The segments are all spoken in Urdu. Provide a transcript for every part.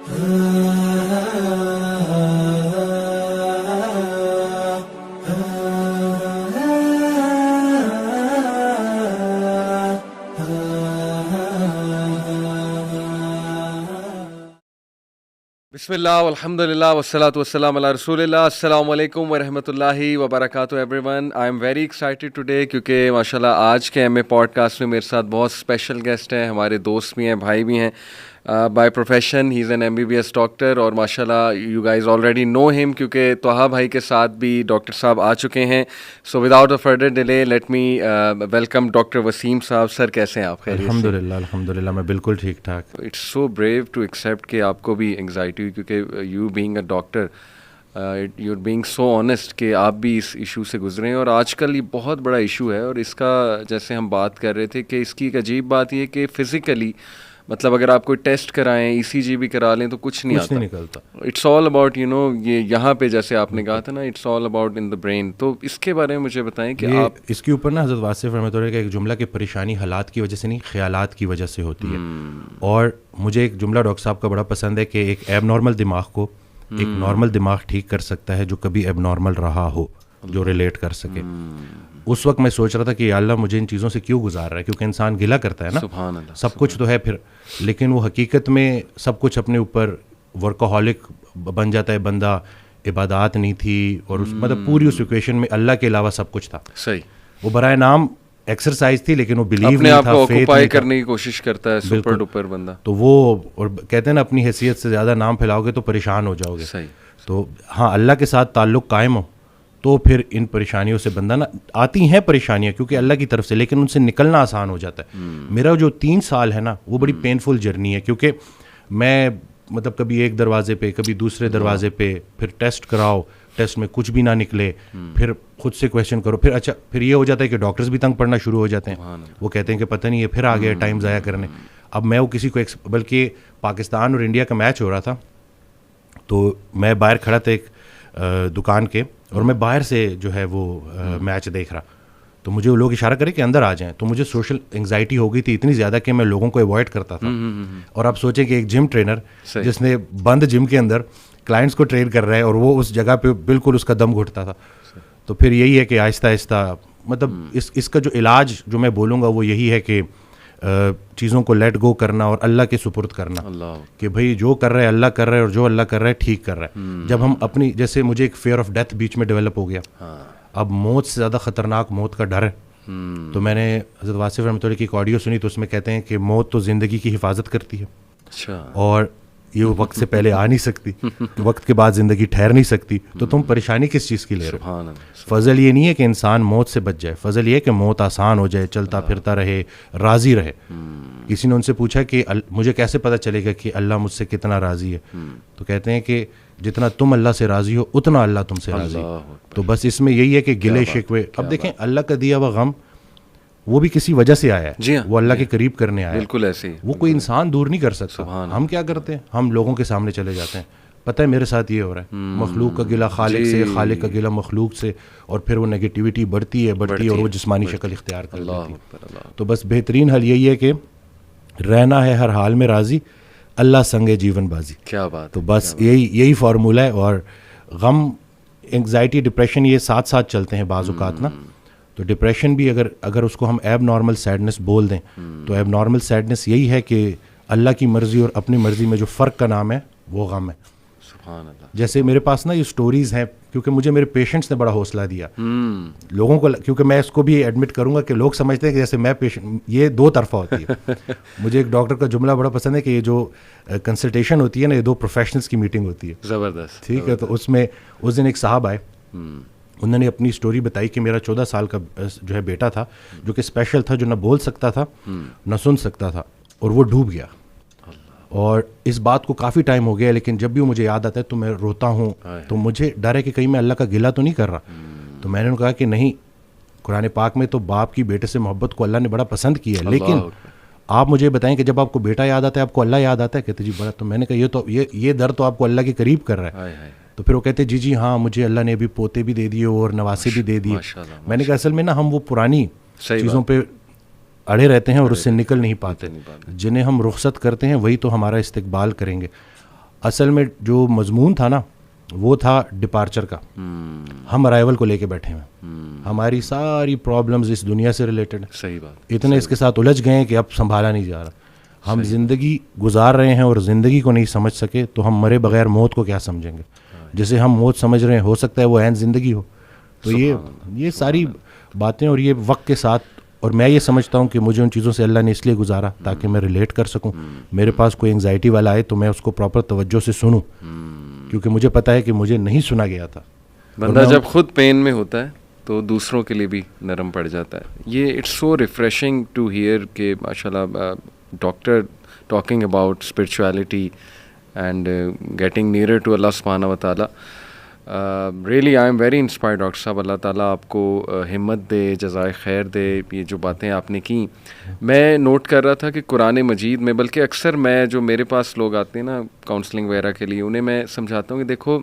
بسم اللہ والحمدللہ والصلاۃ والسلام علی رسول اللہ. السلام علیکم ورحمۃ اللہ وبرکاتہ every one. I am very excited today کیونکہ ماشاء اللہ آج کے ایم اے پوڈ کاسٹ میں میرے ساتھ بہت اسپیشل گیسٹ ہیں, ہمارے دوست بھی ہیں, بھائی بھی ہیں. By profession he is an MBBS doctor, اور ماشاء اللہ یو گائز آلریڈی نو ہم کیونکہ طہا بھائی کے ساتھ بھی ڈاکٹر صاحب آ چکے ہیں. So without a further delay let me welcome doctor Waseem صاحب. سر کیسے ہیں آپ؟ الحمدللہ میں بالکل ٹھیک ٹھاک. It's so brave to accept کہ آپ کو بھی انگزائٹی ہوئی, کیونکہ you being a doctor you being so honest کہ آپ بھی اس ایشو سے گزرے ہیں, اور آج کل یہ بہت بڑا ایشو ہے. اور اس کا جیسے ہم بات کر رہے تھے کہ اس کی ایک عجیب بات یہ کہ فزیکلی مطلب اگر آپ کوئی ٹیسٹ کرائیں, ECG بھی کرا لیں تو کچھ نہیں نکلتا. It's all about you know یہ یہاں پہ جیسے آپ نے کہا تھا نا, it's all about in the brain. تو اس کے بارے میں مجھے بتائیں کہ آپ اس کے اوپر نا حضرت واصف رحمۃ اللہ کا ایک جملہ کہ پریشانی حالات کی وجہ سے نہیں خیالات کی وجہ سے ہوتی ہے. اور مجھے ایک جملہ ڈاکٹر صاحب کا بڑا پسند ہے کہ ایک ایب نارمل دماغ کو ایک نارمل دماغ ٹھیک کر سکتا ہے جو کبھی ایب نارمل رہا ہو, جو ریلیٹ کر سکے. اس وقت میں سوچ رہا تھا کہ یا اللہ مجھے ان چیزوں سے کیوں گزار رہا ہے, کیونکہ انسان گلا کرتا ہے نا, سبحان اللہ, سب کچھ تو ہے پھر, لیکن وہ حقیقت میں سب کچھ اپنے اوپر ورکہولک بن جاتا ہے بندہ. عبادات نہیں تھی اور مطلب پوری اس ایکویشن میں اللہ کے علاوہ سب کچھ تھا. صحیح, وہ برائے نام ایکسرسائز تھی لیکن وہ بلیو اپنے نہیں آپ تھا, کو فیتھ آکوپائی نہیں تھا. کرنے کی کوشش کرتا ہے سپر ڈپر بندہ. تو وہ اور کہتے ہیں نا اپنی حیثیت سے زیادہ نام پھیلاؤ گے تو پریشان ہو جاؤ گے. صحیح. تو ہاں اللہ کے ساتھ تعلق قائم ہو تو پھر ان پریشانیوں سے بندہ نا, آتی ہیں پریشانیاں کیونکہ اللہ کی طرف سے, لیکن ان سے نکلنا آسان ہو جاتا ہے. میرا جو 3 سال ہے نا وہ بڑی پینفل جرنی ہے, کیونکہ میں مطلب کبھی ایک دروازے پہ کبھی دوسرے دروازے پہ, پھر ٹیسٹ کراؤ, ٹیسٹ میں کچھ بھی نہ نکلے, پھر خود سے کویشچن کرو, پھر اچھا پھر یہ ہو جاتا ہے کہ ڈاکٹرز بھی تنگ پڑنا شروع ہو جاتے ہیں. وہ کہتے ہیں کہ پتہ نہیں ہے پھر آ گیا ٹائم ضائع کرنے. اب میں وہ کسی کو بلکہ پاکستان اور انڈیا کا میچ ہو رہا تھا تو میں باہر کھڑا تھا ایک دکان کے, اور میں باہر سے جو ہے وہ میچ دیکھ رہا, تو مجھے وہ لوگ اشارہ کرے کہ اندر آ جائیں. تو مجھے سوشل انگزائٹی ہو گئی تھی اتنی زیادہ کہ میں لوگوں کو اوائڈ کرتا تھا. اور آپ سوچیں کہ ایک جم ٹرینر جس نے بند جم کے اندر کلائنٹس کو ٹرین کر رہا ہے اور وہ اس جگہ پہ بالکل اس کا دم گھٹتا تھا. تو پھر یہی ہے کہ آہستہ آہستہ مطلب اس کا جو علاج جو میں بولوں گا وہ یہی ہے کہ چیزوں کو لیٹ گو کرنا اور اللہ کے سپرد کرنا, کہ بھائی جو کر رہا ہے اللہ کر رہا ہے, اور جو اللہ کر رہا ہے ٹھیک کر رہا ہے. جب ہم اپنی جیسے مجھے ایک فیئر آف ڈیتھ بیچ میں ڈیولپ ہو گیا, اب موت سے زیادہ خطرناک موت کا ڈر ہے. تو میں نے حضرت واصف رحمۃ اللہ کی ایک آڈیو سنی, تو اس میں کہتے ہیں کہ موت تو زندگی کی حفاظت کرتی ہے, اور یہ وقت سے پہلے آ نہیں سکتی, وقت کے بعد زندگی ٹھہر نہیں سکتی. تو تم پریشانی کس چیز کی لے رہے ہو؟ فضل یہ نہیں ہے کہ انسان موت سے بچ جائے, فضل یہ ہے کہ موت آسان ہو جائے, چلتا پھرتا رہے, راضی رہے. کسی نے ان سے پوچھا کہ مجھے کیسے پتہ چلے گا کہ اللہ مجھ سے کتنا راضی ہے؟ تو کہتے ہیں کہ جتنا تم اللہ سے راضی ہو اتنا اللہ تم سے راضی. تو بس اس میں یہی ہے کہ گلے شکوے, اب دیکھیں اللہ کا دیا ہوا غم وہ بھی کسی وجہ سے آیا ہے, وہ اللہ کے قریب کرنے آیا ہے. بالکل ایسے ہی, وہ کوئی انسان دور نہیں کر سکتا. ہم کیا کرتے ہیں, ہم لوگوں کے سامنے چلے جاتے ہیں, پتہ ہے میرے ساتھ یہ ہو رہا ہے, مخلوق کا گلہ خالق سے, خالق کا گلہ مخلوق سے, اور پھر وہ نگیٹیوٹی بڑھتی ہے اور وہ جسمانی شکل اختیار کر لیتی ہے. تو بس بہترین حل یہی ہے کہ رہنا ہے ہر حال میں راضی, اللہ سنگے جیون بازی. کیا بات. تو بس یہی فارمولہ ہے. اور غم, انگزائٹی, ڈپریشن یہ ساتھ ساتھ چلتے ہیں بعض اوقات نا. تو ڈپریشن بھی اگر اس کو ہم ایب نارمل سیڈنس بول دیں تو ایب نارمل سیڈنس یہی ہے کہ اللہ کی مرضی اور اپنی مرضی میں جو فرق کا نام ہے وہ غم ہے. سبحان اللہ. جیسے میرے پاس نا یہ سٹوریز ہیں, کیونکہ مجھے میرے پیشنٹس نے بڑا حوصلہ دیا لوگوں کو, کیونکہ میں اس کو بھی ایڈمٹ کروں گا کہ لوگ سمجھتے ہیں کہ جیسے میں پیشنٹ, یہ 2 طرفہ ہوتی ہے. مجھے ایک ڈاکٹر کا جملہ بڑا پسند ہے کہ یہ جو کنسلٹیشن ہوتی ہے نا, یہ 2 پروفیشنلس کی میٹنگ ہوتی ہے. زبردست. ٹھیک ہے. تو اس میں اس دن ایک صاحب آئے, انہوں نے اپنی سٹوری بتائی کہ میرا 14 سال کا جو ہے بیٹا تھا جو کہ اسپیشل تھا, جو نہ بول سکتا تھا نہ سن سکتا تھا, اور وہ ڈوب گیا. اور اس بات کو کافی ٹائم ہو گیا, لیکن جب بھی مجھے یاد آتا ہے تو میں روتا ہوں. تو مجھے ڈر ہے کہ کہیں میں اللہ کا گلہ تو نہیں کر رہا. تو میں نے کہا کہ نہیں, قرآن پاک میں تو باپ کی بیٹے سے محبت کو اللہ نے بڑا پسند کیا ہے, لیکن آپ مجھے بتائیں کہ جب آپ کو بیٹا یاد آتا ہے آپ کو اللہ یاد آتا ہے؟ کہتے جی بڑا. تو میں نے کہا یہ در تو آپ کو اللہ کے قریب کر رہا ہے. تو پھر وہ کہتے جی ہاں مجھے اللہ نے ابھی پوتے بھی دے دیے اور نواسے بھی دے دیے. میں نے کہا اصل میں نا ہم وہ پرانی چیزوں پہ اڑے رہتے ہیں اور اس سے نکل نہیں پاتے. جنہیں ہم رخصت کرتے ہیں وہی تو ہمارا استقبال کریں گے. اصل میں جو مضمون تھا نا وہ تھا ڈپارچر کا. ہم ارائیول کو لے کے بیٹھے ہیں, ہماری ساری پرابلمز اس دنیا سے ریلیٹڈ ہیں. صحیح بات. اتنے اس کے ساتھ الجھ گئے ہیں کہ اب سنبھالا نہیں جا رہا. ہم زندگی گزار رہے ہیں اور زندگی کو نہیں سمجھ سکے تو ہم مرے بغیر موت کو کیا سمجھیں گے. جسے ہم موت سمجھ رہے ہیں ہو سکتا ہے وہ عین زندگی ہو. تو یہ ساری باتیں اور یہ وقت کے ساتھ, اور میں یہ سمجھتا ہوں کہ مجھے ان چیزوں سے اللہ نے اس لیے گزارا تاکہ میں ریلیٹ کر سکوں. میرے پاس کوئی انگزائٹی والا آئے تو میں اس کو پراپر توجہ سے سنوں, کیونکہ مجھے پتہ ہے کہ مجھے نہیں سنا گیا تھا. بندہ جب خود پین میں ہوتا ہے تو دوسروں کے لیے بھی نرم پڑ جاتا ہے. یہ it's so refreshing to hear کہ ماشاء اللہ doctor talking about spirituality and getting nearer to Allah سبحانہ و تعالیٰ. Really I am very inspired doctor صاحب. اللہ تعالیٰ آپ کو ہمت دے, جزائے خیر دے. یہ جو باتیں آپ نے کیں, میں نوٹ کر رہا تھا کہ قرآن مجید میں, بلکہ اکثر میں جو میرے پاس لوگ آتے ہیں نا کاؤنسلنگ وغیرہ کے لیے, انہیں میں سمجھاتا ہوں کہ دیکھو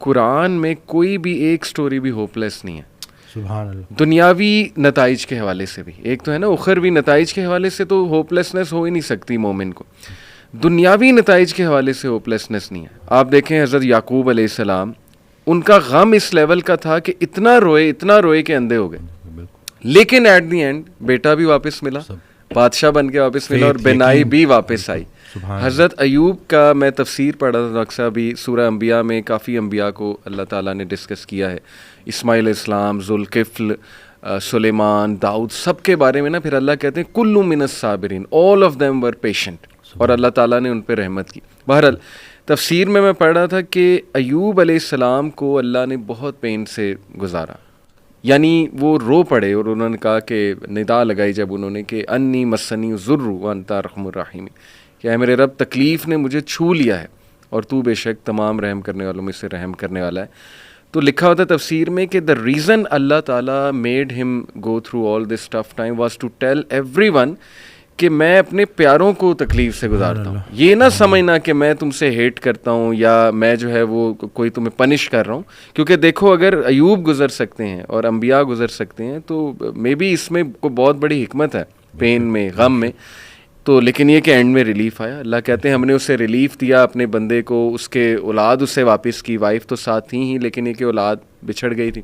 قرآن میں کوئی بھی ایک سٹوری بھی ہوپ لیس نہیں ہے. سبحان اللہ. دنیاوی نتائج کے حوالے سے بھی, ایک تو ہے نا اخروی نتائج کے حوالے سے تو ہوپ لیسنس ہو ہی نہیں سکتی مومن کو. دنیاوی نتائج کے حوالے سے ہوپ لیسنس نہیں ہے. آپ دیکھیں حضرت یعقوب علیہ السلام, ان کا غم اس لیول کا تھا کہ اتنا روئے کہ اندھے ہو گئے, لیکن ایٹ دی اینڈ بیٹا بھی واپس ملا, بادشاہ بن کے واپس ملا, اور بینائی بھی واپس آئی. حضرت ایوب کا میں تفسیر پڑھا تھا ڈاکٹر صاحب, ابھی سورہ انبیاء میں کافی انبیاء کو اللہ تعالیٰ نے ڈسکس کیا ہے. اسماعیل علیہ السلام, ذوالکفل, سلیمان, داؤد, سب کے بارے میں نا پھر اللہ کہتے ہیں کل من الصابرین, all of them were patient, اور اللہ تعالیٰ نے ان پہ رحمت کی. بہرحال تفسیر میں پڑھ رہا تھا کہ ایوب علیہ السلام کو اللہ نے بہت پین سے گزارا, یعنی وہ رو پڑے اور انہوں نے کہا کہ ندا لگائی جب انہوں نے کہ انی مسنی الضر وانت ارحم الراحمین, کہ اے میرے رب تکلیف نے مجھے چھو لیا ہے اور تو بے شک تمام رحم کرنے والوں میں سے رحم کرنے والا ہے. تو لکھا ہوتا ہے تفسیر میں کہ دا ریزن اللہ تعالیٰ میڈ ہم go through all this tough time was to tell every کہ میں اپنے پیاروں کو تکلیف سے گزارتا ہوں. یہ نہ سمجھنا کہ میں تم سے ہیٹ کرتا ہوں یا میں جو ہے وہ کوئی تمہیں پنش کر رہا ہوں, کیونکہ دیکھو اگر ایوب گزر سکتے ہیں اور انبیاء گزر سکتے ہیں تو مے بی اس میں کوئی بہت بڑی حکمت ہے پین میں, غم میں. تو لیکن یہ کہ اینڈ میں ریلیف آیا. اللہ کہتے ہیں ہم نے اسے ریلیف دیا اپنے بندے کو, اس کے اولاد اسے واپس کی, وائف تو ساتھ تھی ہی لیکن یہ کہ اولاد بچھڑ گئی تھی.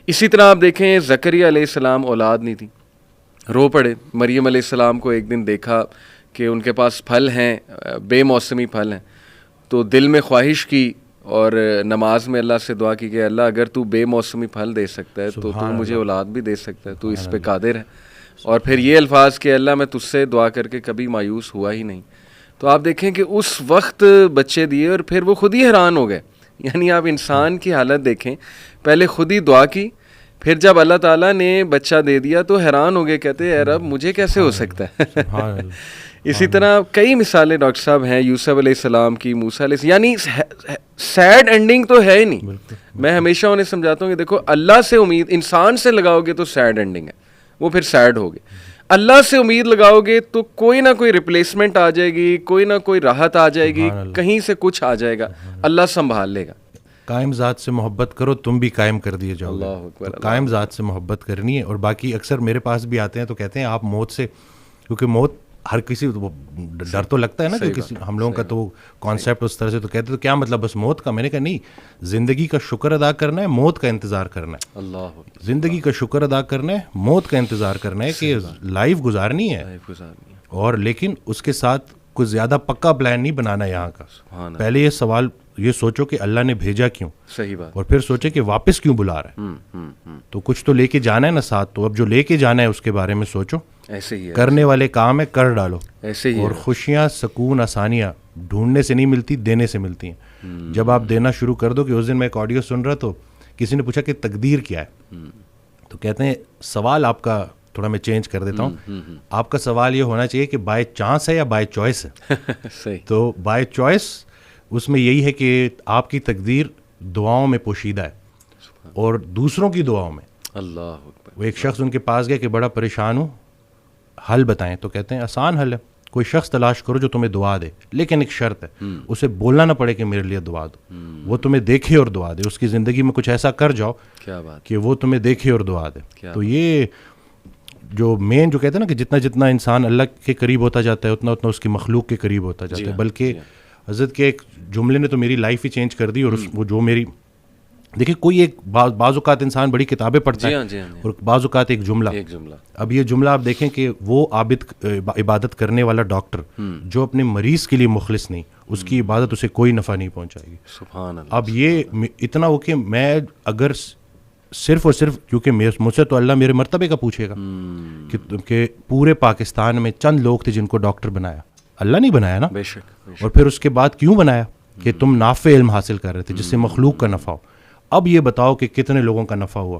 اسی طرح آپ دیکھیں زکریا علیہ السلام اولاد نہیں تھی, رو پڑے. مریم علیہ السلام کو ایک دن دیکھا کہ ان کے پاس پھل ہیں, بے موسمی پھل ہیں, تو دل میں خواہش کی اور نماز میں اللہ سے دعا کی کہ اللہ اگر تو بے موسمی پھل دے سکتا ہے تو مجھے اولاد بھی دے سکتا ہے, تو اس پہ قادر ہے. اور پھر یہ الفاظ کہ اللہ میں تجھ سے دعا کر کے کبھی مایوس ہوا ہی نہیں. تو آپ دیکھیں کہ اس وقت بچے دیے اور پھر وہ خود ہی حیران ہو گئے. یعنی آپ انسان کی حالت دیکھیں, پہلے خود ہی دعا کی, پھر جب اللہ تعالیٰ نے بچہ دے دیا تو حیران ہو گئے, کہتے اے رب مجھے کیسے ہو سکتا ہے. اسی طرح کئی مثالیں ڈاکٹر صاحب ہیں, یوسف علیہ السلام کی, موسیٰ علیہ السلام, یعنی سیڈ اینڈنگ تو ہے ہی نہیں. میں ہمیشہ انہیں سمجھاتا ہوں کہ دیکھو اللہ سے امید انسان سے لگاؤ گے تو سیڈ اینڈنگ ہے, وہ پھر سیڈ ہوگے. اللہ سے امید لگاؤ گے تو کوئی نہ کوئی ریپلیسمنٹ آ جائے گی, کوئی نہ کوئی راحت آ جائے گی, کہیں سے کچھ آ جائے گا, اللہ سنبھال لے گا. قائم ذات سے محبت کرو تم بھی قائم کر دیے جاؤ. اللہ اکبر. قائم ذات سے محبت کرنی ہے. اور باقی اکثر میرے پاس بھی آتے ہیں تو کہتے ہیں آپ موت سے, کیونکہ موت ہر کسی ڈر تو لگتا ہے نا کہ کسی ہم لوگوں کا تو کانسیپٹ اس طرح سے, تو کہتے تو کیا مطلب بس موت کا. میں نے کہا نہیں, زندگی کا شکر ادا کرنا ہے, موت کا انتظار کرنا ہے. اللہ زندگی کا شکر ادا کرنا ہے, موت کا انتظار کرنا ہے کہ لائف گزارنی ہے, اور لیکن اس کے ساتھ کچھ زیادہ پکا پلان نہیں بنانا یہاں کا. پہلے یہ سوال یہ سوچو کہ اللہ نے بھیجا کیوں, صحیح بات, اور پھر سوچے کہ واپس کیوں بلا رہا ہے. تو کچھ تو لے کے جانا ہے نا ساتھ, تو اب جو لے کے جانا ہے اس کے بارے میں سوچو. ایسے ہی ہے, کرنے والے کام ہے کر ڈالو. ایسے ہی. اور خوشیاں, سکون, آسانیاں ڈھونڈنے سے نہیں ملتی, دینے سے ملتی ہیں. جب آپ دینا شروع کر دو, کہ اس دن میں ایک آڈیو سن رہا تو کسی نے پوچھا کہ تقدیر کیا ہے, تو کہتے ہیں سوال آپ کا تھوڑا میں چینج کر دیتا ہوں, آپ کا سوال یہ ہونا چاہیے کہ بائی چانس ہے یا بائی چوائس ہے. تو بائی چوائس اس میں یہی ہے کہ آپ کی تقدیر دعاؤں میں پوشیدہ ہے اور دوسروں کی دعاؤں میں. اللہ. وہ ایک شخص ان کے پاس گیا کہ بڑا پریشان ہوں, حل بتائیں. تو کہتے ہیں آسان حل ہے, کوئی شخص تلاش کرو جو تمہیں دعا دے, لیکن ایک شرط ہے, اسے بولنا نہ پڑے کہ میرے لیے دعا دو, وہ تمہیں دیکھے اور دعا دے. اس کی زندگی میں کچھ ایسا کر جاؤ کہ وہ تمہیں دیکھے اور دعا دے. تو یہ جو مین جو کہتے ہیں نا کہ جتنا جتنا انسان اللہ کے قریب ہوتا جاتا ہے اتنا اتنا اس کی مخلوق کے قریب ہوتا جاتا ہے. بلکہ حضرت کے ایک جملے نے تو میری لائف ہی چینج کر دی. اور وہ جو میری دیکھیں کوئی ایک بعض اوقات انسان بڑی کتابیں پڑھتا ہے اور بعض اوقات ایک جملہ. اب یہ جملہ آپ دیکھیں کہ وہ عابد عبادت کرنے والا ڈاکٹر جو اپنے مریض کے لیے مخلص نہیں, اس کی عبادت اسے کوئی نفع نہیں پہنچائے گی. سبحان اللہ. اب یہ اتنا ہو کہ میں اگر صرف اور صرف کیونکہ مجھ سے تو اللہ میرے مرتبے کا پوچھے گا کہ پورے پاکستان میں چند لوگ تھے جن کو ڈاکٹر بنایا, اللہ نہیں بنایا نا. بے شک. اور پھر اس کے بعد کیوں بنایا کہ تم نافع علم حاصل کر رہے تھے جس سے مخلوق کا نفع ہو. اب یہ بتاؤ کہ کتنے لوگوں کا نفع ہوا.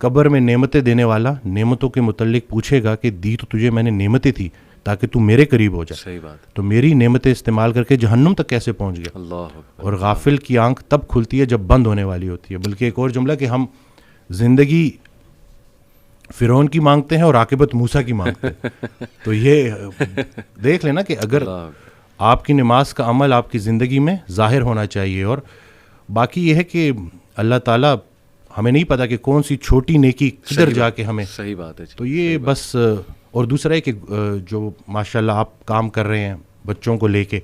قبر میں نعمتیں دینے والا نعمتوں کے متعلق پوچھے گا کہ دی تو تجھے میں نے نعمتیں تھی تاکہ تو میرے قریب ہو جائے. صحیح بات. تو میری نعمتیں استعمال کر کے جہنم تک کیسے پہنچ گیا. اللہ. اور غافل کی آنکھ تب کھلتی ہے جب بند ہونے والی ہوتی ہے. بلکہ ایک اور جملہ کہ ہم زندگی فرعون کی مانگتے ہیں اور عاقبت موسیٰ کی مانگتے ہیں. تو یہ دیکھ لینا کہ اگر آپ کی نماز کا عمل آپ کی زندگی میں ظاہر ہونا چاہیے. اور باقی یہ ہے کہ اللہ تعالیٰ ہمیں نہیں پتا کہ کون سی چھوٹی نیکی کدھر جا کے ہمیں. صحیح بات ہے. تو یہ بس. اور دوسرا ہے کہ جو ماشاء اللہ آپ کام کر رہے ہیں بچوں کو لے کے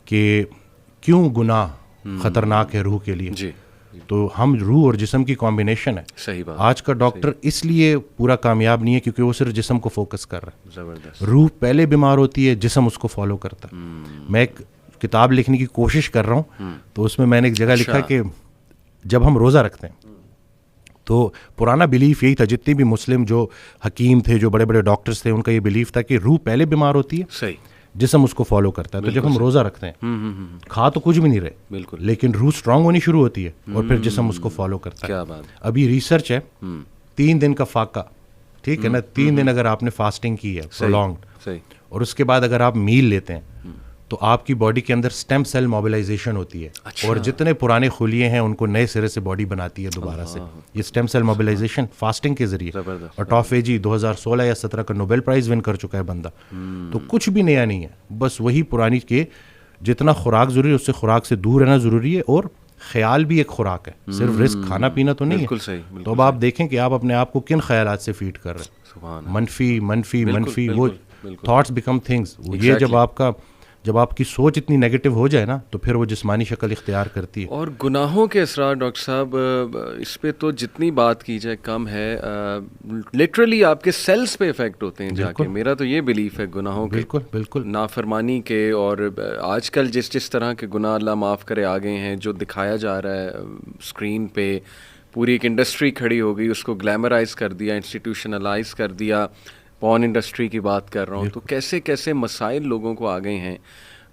کہ کیوں گناہ خطرناک ہے روح کے لیے. جی. تو ہم روح اور جسم کی کمبینیشن ہے. صحیح بات. آج کا ڈاکٹر اس لیے پورا کامیاب نہیں ہے کیونکہ وہ صرف جسم کو فوکس کر رہا ہے. زبردست. روح پہلے بیمار ہوتی ہے, جسم اس کو فالو کرتا ہے. میں ایک کتاب لکھنے کی کوشش کر رہا ہوں تو اس میں نے ایک جگہ لکھا کہ جب ہم روزہ رکھتے ہیں تو پرانا بلیف یہی تھا, جتنے بھی مسلم جو حکیم تھے جو بڑے بڑے ڈاکٹرز تھے ان کا یہ بلیف تھا کہ روح پہلے بیمار ہوتی ہے, صحیح, جسم اس کو فالو کرتا ہے. تو جب ہم روزہ رکھتے ہیں کھا تو کچھ بھی نہیں رہے بالکل, لیکن روح اسٹرانگ ہونی شروع ہوتی ہے اور پھر جسم اس کو فالو کرتا ہے. کیا بات. ابھی ریسرچ ہے 3 دن کا فاقہ, ٹھیک ہے نا, 3 دن اگر آپ نے فاسٹنگ کی ہے پرولونگڈ اور اس کے بعد اگر آپ میل لیتے ہیں تو آپ کی باڈی کے اندر اسٹیم سیل موبلائزیشن ہوتی ہے. اور جتنے پرانے خلیے ہیں ان کو نئے سرے سے باڈی بناتی ہے دوبارہ سے. یہ اسٹیم سیل موبلائزیشن فاسٹنگ کے ذریعے. اور ٹافیجی 2016 یا 17 کا نوبل پرائز ون کر چکا ہے بندہ. تو کچھ بھی نیا نہیں ہے, بس وہی پرانی کے جتنا خوراک ضروری ہے اس سے خوراک سے دور رہنا ضروری ہے. اور خیال بھی ایک خوراک ہے, صرف رزق کھانا پینا تو نہیں ہے. تو اب آپ دیکھیں کہ آپ اپنے آپ کو کن خیالات سے فیڈ کر رہے ہیں. منفی منفی منفی وہ تھاٹس بیکم تھنگس. یہ جب آپ کی سوچ اتنی نیگیٹو ہو جائے نا تو پھر وہ جسمانی شکل اختیار کرتی ہے. اور گناہوں کے اثرات ڈاکٹر صاحب اس پہ تو جتنی بات کی جائے کم ہے. لٹرلی آپ کے سیلز پہ افیکٹ ہوتے ہیں جا کے. میرا تو یہ بلیف ہے گناہوں کے, بالکل نافرمانی کے. اور آج کل جس طرح کے گناہ اللہ معاف کرے آ گئے ہیں جو دکھایا جا رہا ہے اسکرین پہ, پوری ایک انڈسٹری کھڑی ہو گئی, اس کو گلیمرائز کر دیا, انسٹیٹیوشنلائز کر دیا. پون انڈسٹری کی بات کر رہا ہوں. تو کیسے کیسے مسائل لوگوں کو آ گئے ہیں.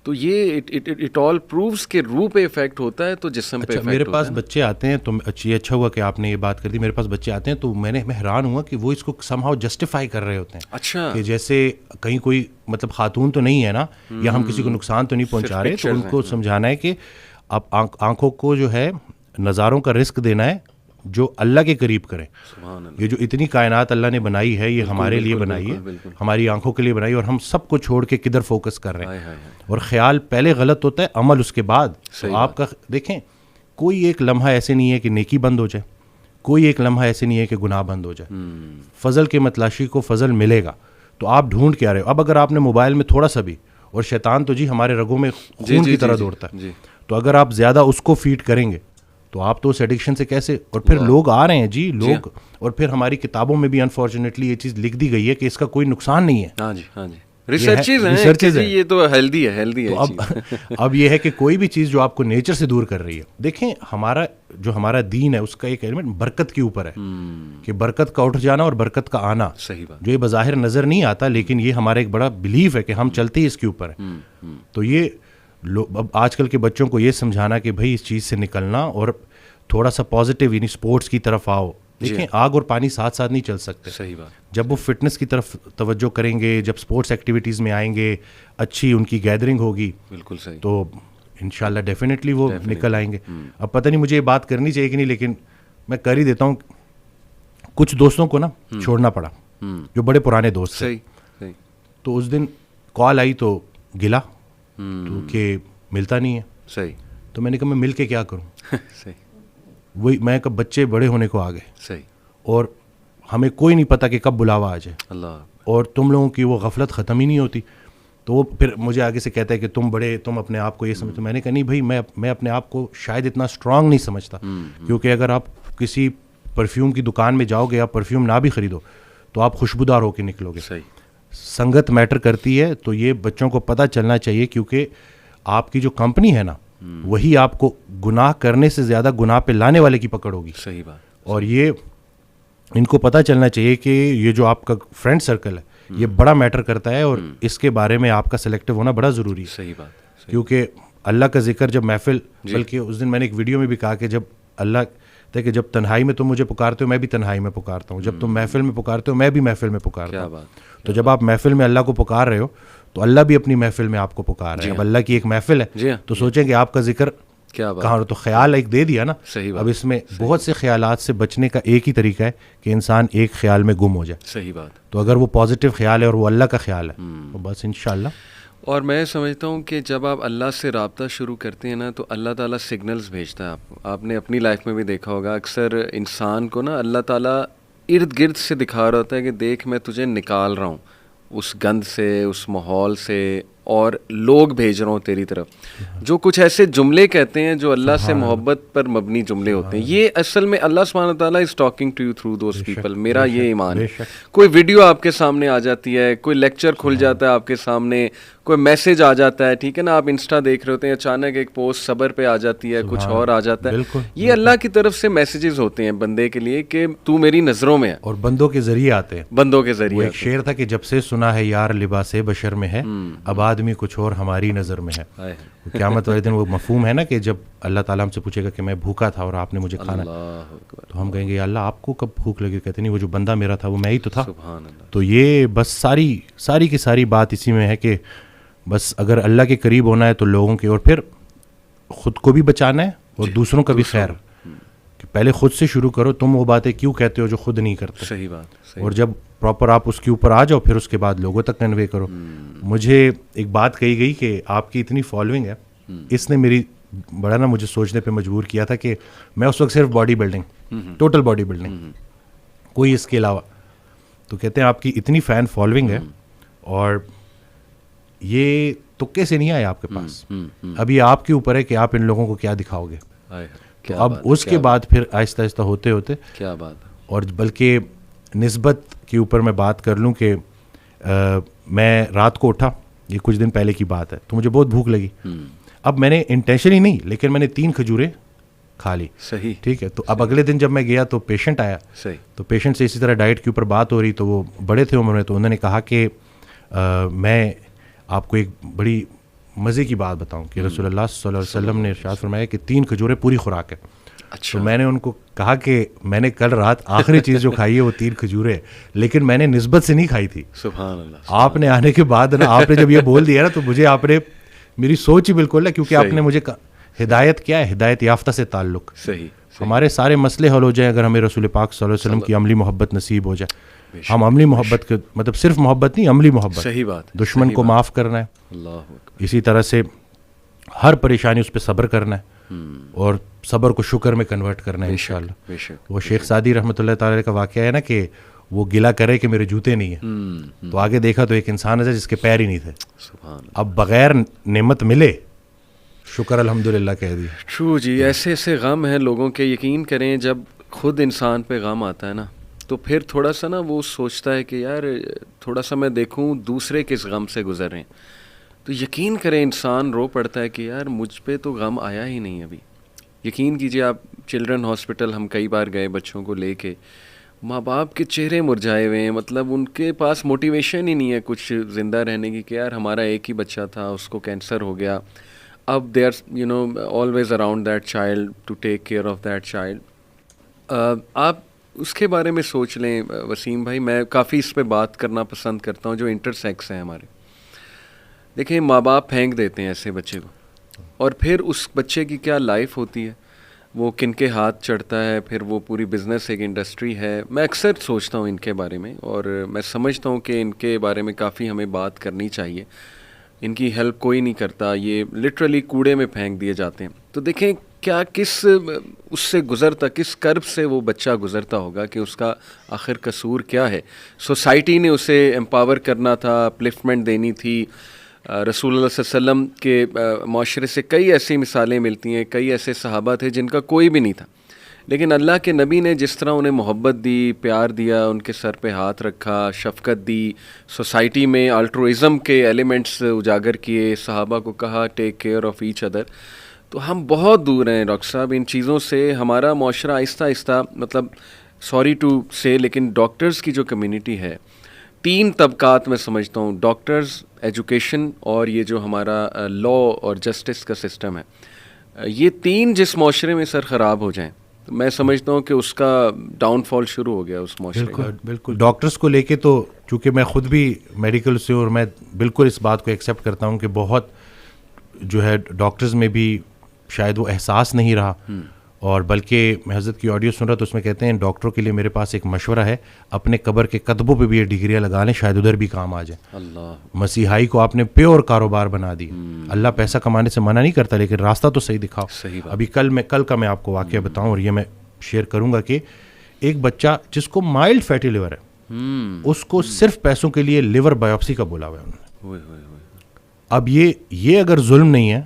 تو یہ اٹ آل پرووز کہ روح پہ افیکٹ ہوتا ہے تو جسم پہ افیکٹ ہوتا ہے. میرے پاس بچے آتے ہیں تو یہ اچھا ہوا کہ آپ نے یہ بات کر دی. میرے پاس بچے آتے ہیں تو میں حیران ہوا کہ وہ اس کو سم ہاؤ جسٹیفائی کر رہے ہوتے ہیں. اچھا, کہ جیسے کہیں کوئی مطلب خاتون تو نہیں ہے نا, یا ہم کسی کو نقصان تو نہیں پہنچا رہے. تو ان کو سمجھانا ہے کہ آپ آنکھوں کو جو ہے نظاروں کا رزق دینا ہے جو اللہ کے قریب کریں. یہ جو اتنی کائنات اللہ نے بنائی ہے یہ ہمارے لیے بنائی ہے, ہماری آنکھوں کے لیے بنائی, اور ہم سب کو چھوڑ کے کدھر فوکس کر رہے ہیں. اور خیال پہلے غلط ہوتا ہے, عمل اس کے بعد. تو آپ کا دیکھیں کوئی ایک لمحہ ایسے نہیں ہے کہ نیکی بند ہو جائے, کوئی ایک لمحہ ایسے نہیں ہے کہ گناہ بند ہو جائے. فضل کے متلاشی کو فضل ملے گا. تو آپ ڈھونڈ کے آ رہے ہو. اب اگر آپ نے موبائل میں تھوڑا سا بھی, اور شیطان تو جی ہمارے رگوں میں خون کی طرح دوڑتا ہے, تو اگر آپ زیادہ اس کو فیڈ کریں گے تو آپ تو اس ایڈکشن سے کیسے. اور پھر لوگ آ رہے ہیں جی لوگ, اور پھر ہماری کتابوں میں بھی انفارچونیٹلی یہ چیز لکھ دی گئی ہے کہ اس کا کوئی نقصان نہیں ہے. ہاں جی, ہاں جی, ریسرچز ہیں, یہ تو ہیلدی ہے. اب یہ ہے کہ کوئی بھی چیز جو آپ کو نیچر سے دور کر رہی ہے. دیکھیں ہمارا دین ہے اس کا ایک ایلیمنٹ برکت کے اوپر ہے, کہ برکت کا اٹھ جانا اور برکت کا آنا. صحیح بات. جو یہ بظاہر نظر نہیں آتا لیکن یہ ہمارا ایک بڑا بلیف ہے کہ ہم چلتے ہی اس کے اوپر ہیں. تو یہ اب آج کل کے بچوں کو یہ سمجھانا کہ بھائی اس چیز سے نکلنا اور تھوڑا سا پازیٹیو یعنی اسپورٹس کی طرف آؤ. دیکھیں آگ اور پانی ساتھ ساتھ نہیں چل سکتے. صحیح بات. جب وہ فٹنس کی طرف توجہ کریں گے, جب اسپورٹس ایکٹیویٹیز میں آئیں گے, اچھی ان کی گیدرنگ ہوگی, بالکل صحیح, تو انشاءاللہ ڈیفینیٹلی وہ نکل آئیں گے. اب پتہ نہیں مجھے یہ بات کرنی چاہیے کہ نہیں, لیکن میں کر ہی دیتا ہوں. کچھ دوستوں کو نا چھوڑنا پڑا جو بڑے پرانے دوست تھے. تو اس دن کال آئی تو گلا تو کہ ملتا نہیں ہے. صحیح. تو میں نے کہا میں مل کے کیا کروں. صحیح. وہی میں کہا بچے بڑے ہونے کو آ گئے. صحیح. اور ہمیں کوئی نہیں پتہ کہ کب بلاوا آ جائے. اللہ. اور تم لوگوں کی وہ غفلت ختم ہی نہیں ہوتی. تو وہ پھر مجھے آگے سے کہتا ہے کہ تم اپنے آپ کو یہ سمجھتے. میں نے کہا نہیں بھائی, میں اپنے آپ کو شاید اتنا اسٹرانگ نہیں سمجھتا, کیونکہ اگر آپ کسی پرفیوم کی دکان میں جاؤ گے, آپ پرفیوم نہ بھی خریدو تو آپ خوشبودار ہو کے نکلو گے. صحیح. سنگت میٹر کرتی ہے, تو یہ بچوں کو پتہ چلنا چاہیے, کیونکہ آپ کی جو کمپنی ہے نا وہی آپ کو گناہ کرنے سے زیادہ گناہ پہ لانے والے کی پکڑ ہوگی. صحیح بات. اور یہ ان کو پتہ چلنا چاہیے کہ یہ جو آپ کا فرینڈ سرکل ہے یہ بڑا میٹر کرتا ہے, اور اس کے بارے میں آپ کا سلیکٹیو ہونا بڑا ضروری ہے. صحیح بات. کیونکہ اللہ کا ذکر جب محفل, بلکہ اس دن میں نے ایک ویڈیو میں بھی کہا کہ جب اللہ کہتے کہ جب تنہائی میں تم مجھے پکارتے ہو میں بھی تنہائی میں پکارتا ہوں, جب تم محفل میں پکارتے ہو میں بھی محفل میں پکارتا ہوں. تو جب آپ محفل میں اللہ کو پکار رہے ہو تو اللہ بھی اپنی محفل میں آپ کو پکار رہے ہیں. اب اللہ کی ایک محفل ہے تو سوچیں کہ آپ کا ذکر کہاں, تو خیال ایک دے دیا نا. اب اس میں بہت سے خیالات سے بچنے کا ایک ہی طریقہ ہے کہ انسان ایک خیال میں گم ہو جائے. صحیح بات. تو اگر وہ پازیٹیو خیال ہے اور وہ اللہ کا خیال ہے تو بس انشاءاللہ. اور میں سمجھتا ہوں کہ جب آپ اللہ سے رابطہ شروع کرتے ہیں نا تو اللہ تعالیٰ سگنلز بھیجتا ہے. آپ نے اپنی لائف میں بھی دیکھا ہوگا, اکثر انسان کو نا اللہ تعالیٰ ارد گرد سے دکھا رہا ہوتا ہے کہ دیکھ میں تجھے نکال رہا ہوں اس گند سے, اس ماحول سے, اور لوگ بھیج رہا ہوں تیری طرف. جو کچھ ایسے جملے کہتے ہیں جو اللہ سے محبت پر مبنی جملے ہوتے ہیں, یہ اصل میں اللہ سبحانہ تعالیٰ is talking to you through those people. میرا یہ ایمان ہے. کوئی ویڈیو آپ کے سامنے آ جاتی ہے, کوئی لیکچر کھل جاتا ہے آپ کے سامنے, کوئی میسج آ جاتا ہے, ٹھیک ہے نا, آپ انسٹا دیکھ رہے ہوتے ہیں, اچانک ایک پوسٹ صبر پہ آ جاتی ہے, کچھ اور آ جاتا ہے. یہ اللہ کی طرف سے میسیجز ہوتے ہیں بندے کے لیے کہ تو میری نظروں میں ہے, اور بندوں کے ذریعے آتے ہیں. بندوں کے ذریعے. ایک شعر تھا کہ جب سے سنا ہے یار لباس بشر میں ہے, اب آدمی کچھ اور ہماری نظر میں ہے. قیامت والے دن وہ مفہوم ہے نا کہ جب اللہ تعالیٰ ہم سے پوچھے گا کہ میں بھوکا تھا اور آپ نے مجھے کھانا, تو ہم کہیں گے یا اللہ آپ کو کب بھوک لگی؟ کہتے نہیں وہ جو بندہ میرا تھا وہ میں ہی تو تھا. تو یہ بس ساری کی ساری بات اسی میں ہے کہ بس اگر اللہ کے قریب ہونا ہے تو لوگوں کے, اور پھر خود کو بھی بچانا ہے اور دوسروں کا بھی خیر, کہ پہلے خود سے شروع کرو. تم وہ باتیں کیوں کہتے ہو جو خود نہیں کرتے؟ صحیح بات. اور جب پراپر آپ اس کے اوپر آ جاؤ پھر اس کے بعد لوگوں تک کنوے کرو. مجھے ایک بات کہی گئی کہ آپ کی اتنی فالوئنگ ہے, اس نے میری بڑا نا مجھے سوچنے پہ مجبور کیا تھا کہ میں اس وقت صرف body building, total body building, کوئی اس کے علاوہ. تو کہتے ہیں آپ کی اتنی فین فالوئنگ ہے اور یہ تکے سے نہیں آئے آپ کے پاس, اب یہ آپ کے اوپر ہے کہ آپ ان لوگوں کو کیا دکھاؤ گے. تو اب اس کے بعد پھر آہستہ آہستہ ہوتے ہوتے کیا بات. اور بلکہ نسبت کے اوپر میں بات کر لوں کہ میں رات کو اٹھا, یہ کچھ دن پہلے کی بات ہے, تو مجھے بہت بھوک لگی. اب میں نے انٹینشنلی نہیں, لیکن میں نے 3 کھجوریں کھا لی. صحیح. ٹھیک ہے. تو اب اگلے دن جب میں گیا تو پیشنٹ آیا. صحیح. تو پیشنٹ سے اسی طرح ڈائٹ کے اوپر بات ہو رہی, تو وہ بڑے تھے عمر میں, تو انہوں نے کہا کہ میں آپ کو ایک بڑی مزے کی بات بتاؤں کہ رسول اللہ صلی اللہ علیہ وسلم نے ارشاد فرمایا کہ 3 کھجوریں پوری خوراک ہے. اچھا. تو میں نے ان کو کہا کہ میں نے کل رات آخری چیز جو کھائی ہے وہ 3 کھجوریں, لیکن میں نے نسبت سے نہیں کھائی تھی. سبحان اللہ. آپ نے آنے کے بعد نا, آپ نے جب یہ بول دیا نا تو مجھے آپ نے, میری سوچ ہی بالکل ہے, کیونکہ آپ نے مجھے ہدایت کیا ہے, ہدایت یافتہ سے تعلق. صحیح. ہمارے سارے مسئلے حل ہو جائیں اگر ہمیں رسول پاک صلی اللہ علیہ وسلم کی عملی محبت نصیب ہو جائے. ہم عملی محبت کے مطلب صرف محبت نہیں, عملی محبت. صحیح بات. دشمن کو معاف کرنا ہے, اللہ اسی طرح سے ہر پریشانی اس پہ صبر کرنا ہے, اور صبر کو شکر میں کنورٹ کرنا ہے انشاءاللہ. وہ شیخ سعدی رحمۃ اللہ تعالی کا واقعہ ہے نا کہ وہ گلا کرے کہ میرے جوتے نہیں ہیں, تو آگے دیکھا تو ایک انسان ہے جس کے پیر ہی نہیں تھے. اب بغیر نعمت ملے شکر الحمدللہ کہہ دی. ٹرو جی. ایسے ایسے غم ہیں لوگوں کے, یقین کریں جب خود انسان پہ غم آتا ہے نا تو پھر تھوڑا سا نا وہ سوچتا ہے کہ یار تھوڑا سا میں دیکھوں دوسرے کس غم سے گزر رہے ہیں, تو یقین کریں انسان رو پڑتا ہے کہ یار مجھ پہ تو غم آیا ہی نہیں ابھی. یقین کیجیے آپ, چلڈرن ہاسپٹل ہم کئی بار گئے بچوں کو لے کے, ماں باپ کے چہرے مرجھائے ہوئے ہیں, مطلب ان کے پاس موٹیویشن ہی نہیں ہے کچھ زندہ رہنے کی کہ یار ہمارا ایک ہی بچہ تھا, اس کو کینسر ہو گیا, اب they are always around that child to take care of that child. آپ اس کے بارے میں سوچ لیں وسیم بھائی, میں کافی اس پہ بات کرنا پسند کرتا ہوں جو انٹرسیکس ہیں ہمارے. دیکھیں ماں باپ پھینک دیتے ہیں ایسے بچے کو, اور پھر اس بچے کی کیا لائف ہوتی ہے, وہ کن کے ہاتھ چڑھتا ہے, پھر وہ پوری بزنس ایک انڈسٹری ہے. میں اکثر سوچتا ہوں ان کے بارے میں, اور میں سمجھتا ہوں کہ ان کے بارے میں کافی ہمیں بات کرنی چاہیے. ان کی ہیلپ کوئی نہیں کرتا, یہ لٹرلی کوڑے میں پھینک دیے جاتے ہیں. تو دیکھیں کیا کس اس سے گزرتا, کس کرب سے وہ بچہ گزرتا ہوگا کہ اس کا آخر قصور کیا ہے. سوسائٹی نے اسے امپاور کرنا تھا, اپلفٹمنٹ دینی تھی, رسول اللہ صلی اللہ علیہ وسلم کے معاشرے سے کئی ایسی مثالیں ملتی ہیں, کئی ایسے صحابہ تھے جن کا کوئی بھی نہیں تھا, لیکن اللہ کے نبی نے جس طرح انہیں محبت دی, پیار دیا, ان کے سر پہ ہاتھ رکھا, شفقت دی, سوسائٹی میں الٹروازم کے ایلیمنٹس اجاگر کیے, صحابہ کو کہا ٹیک کیئر آف ایچ ادر. تو ہم بہت دور ہیں ڈاکٹر صاحب ان چیزوں سے. ہمارا معاشرہ آہستہ آہستہ, مطلب سوری ٹو سے, لیکن ڈاکٹرز کی جو کمیونٹی ہے, 3 طبقات میں سمجھتا ہوں, ڈاکٹرز, ایجوکیشن اور یہ جو ہمارا لا اور جسٹس کا سسٹم ہے, یہ 3 جس معاشرے میں سر خراب ہو جائیں, میں سمجھتا ہوں کہ اس کا ڈاؤن فال شروع ہو گیا اس معاشرے کا. بالکل. ڈاکٹرز کو لے کے تو چونکہ میں خود بھی میڈیکل سے, اور میں بالکل اس بات کو ایکسیپٹ کرتا ہوں کہ بہت جو ہے ڈاکٹرز میں بھی شاید وہ احساس نہیں رہا, اور بلکہ میں حضرت کی آڈیو سن رہا تو اس میں کہتے ہیں ڈاکٹروں کے لیے میرے پاس ایک مشورہ ہے, اپنے قبر کے قدموں پہ بھی یہ ڈگریاں لگا لیں, شاید ادھر بھی کام آ جائے. اللہ, مسیحائی کو آپ نے پیور کاروبار بنا دی. اللہ پیسہ کمانے سے منع نہیں کرتا, لیکن راستہ تو صحیح دکھاؤ. ابھی کل کا میں آپ کو واقعہ بتاؤں, اور یہ میں شیئر کروں گا کہ ایک بچہ جس کو مائلڈ فیٹی لیور ہے, اس کو صرف پیسوں کے لیے لیور بایوپسی کا بولا ہوا ہے انہوں نے. اب یہ اگر ظلم نہیں ہے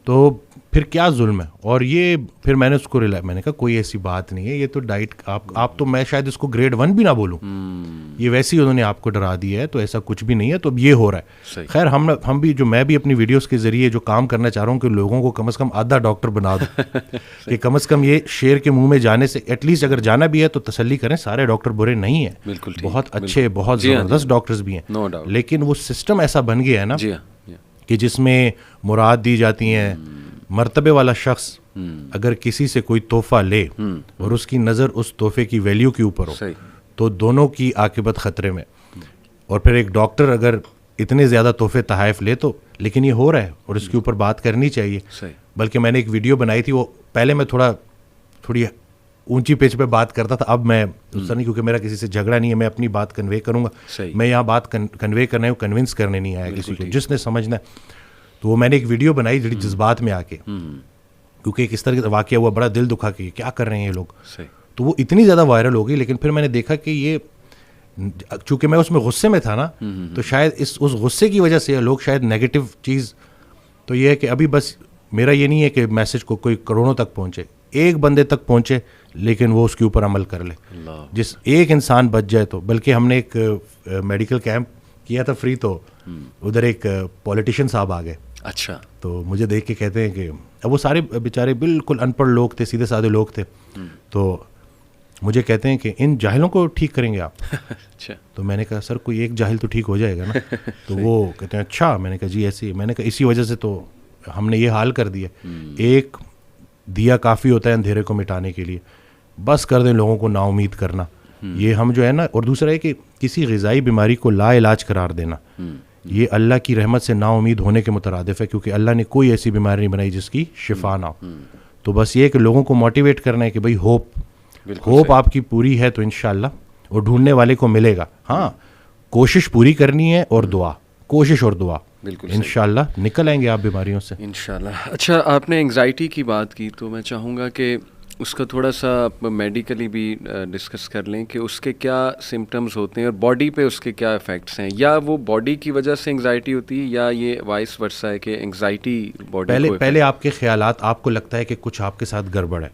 تو پھر کیا ظلم ہے؟ اور یہ پھر میں نے اس کو میں نے کہا کوئی ایسی بات نہیں ہے, یہ تو ڈائٹ آپ تو, میں شاید اس کو گریڈ 1 بھی نہ بولوں, یہ ویسے ہی انہوں نے آپ کو ڈرا دیا ہے, تو ایسا کچھ بھی نہیں ہے. تو اب یہ ہو رہا ہے. خیر ہم بھی, جو میں بھی اپنی ویڈیوز کے ذریعے جو کام کرنا چاہ رہا ہوں کہ لوگوں کو کم از کم آدھا ڈاکٹر بنا دو, کہ کم از کم یہ شیر کے منہ میں جانے سے ایٹ لیسٹ اگر جانا بھی ہے تو تسلی کریں, سارے ڈاکٹر برے نہیں ہیں, بہت اچھے, بہت زبردست ڈاکٹرز بھی ہیں, لیکن وہ سسٹم ایسا بن گیا ہے نا کہ جس میں مراد دی جاتی ہیں. مرتبے والا شخص اگر کسی سے کوئی تحفہ لے اور اس کی نظر اس تحفے کی ویلیو کے اوپر ہو تو دونوں کی عاقبت خطرے میں. اور پھر ایک ڈاکٹر اگر اتنے زیادہ تحفے تحائف لے تو, لیکن یہ ہو رہا ہے اور اس کے اوپر بات کرنی چاہیے. بلکہ میں نے ایک ویڈیو بنائی تھی, وہ پہلے میں تھوڑی اونچی پیچ پہ بات کرتا تھا, اب میں اس طرح نہیں, کیونکہ میرا کسی سے جھگڑا نہیں ہے, میں اپنی بات کنوے کروں گا. میں یہاں بات کنوے کرنا ہے, کنونس کرنے نہیں آیا کسی کو, جس نے سمجھنا ہے. تو وہ میں نے ایک ویڈیو بنائی جڑی جذبات میں آ کے, کیونکہ ایک اس طرح کا واقعہ ہوا, بڑا دل دکھا کہ کیا کر رہے ہیں یہ لوگ. تو وہ اتنی زیادہ وائرل ہو گئی, لیکن پھر میں نے دیکھا کہ یہ, چونکہ میں اس میں غصے میں تھا نا, تو شاید اس غصے کی وجہ سے لوگ شاید نیگیٹو چیز, تو یہ ہے کہ ابھی بس میرا یہ نہیں ہے کہ میسج کو کوئی کروڑوں تک پہنچے, ایک بندے تک پہنچے لیکن وہ اس کے اوپر عمل کر لے, جس ایک انسان بچ جائے تو. بلکہ ہم نے ایک میڈیکل کیمپ کیا تھا فری, تو ادھر ایک پولیٹیشین صاحب آ گئے. اچھا. تو مجھے دیکھ کے کہتے ہیں کہ اب وہ سارے بیچارے بالکل ان پڑھ لوگ تھے, سیدھے سادے لوگ تھے, تو مجھے کہتے ہیں کہ ان جاہلوں کو ٹھیک کریں گے آپ. اچھا. تو میں نے کہا سر کوئی ایک جاہل تو ٹھیک ہو جائے گا نا. تو وہ کہتے ہیں اچھا. میں نے کہا جی ایسے ہی. میں نے کہا اسی وجہ سے تو ہم نے یہ حال کر دیا. ایک دیا کافی ہوتا ہے اندھیرے کو مٹانے کے لیے, بس کر دیں لوگوں کو نا امید کرنا, یہ ہم جو ہے نا. اور دوسرا ہے کہ کسی غذائی بیماری کو لا علاج قرار دینا, یہ اللہ کی رحمت سے نا امید ہونے کے مترادف ہے, کیونکہ اللہ نے کوئی ایسی بیماری نہیں بنائی جس کی شفا نہ ہو. تو بس یہ کہ لوگوں کو موٹیویٹ کرنا ہے کہ بھئی ہوپ آپ کی پوری ہے تو انشاءاللہ, اور ڈھونڈنے والے کو ملے گا. ہاں کوشش پوری کرنی ہے, اور دعا, کوشش اور دعا, انشاءاللہ نکل آئیں گے آپ بیماریوں سے انشاءاللہ. اچھا, آپ نے انگزائٹی کی بات کی, تو میں چاہوں گا کہ اس کا تھوڑا سا میڈیکلی بھی ڈسکس کر لیں کہ اس کے کیا سمٹمز ہوتے ہیں اور باڈی پہ اس کے کیا افیکٹس ہیں, یا وہ باڈی کی وجہ سے انگزائٹی ہوتی ہے یا یہ وائس ورسا ہے کہ انگزائٹی باڈی کو. پہلے آپ کے خیالات, آپ کو لگتا ہے کہ کچھ آپ کے ساتھ گڑبڑ ہے,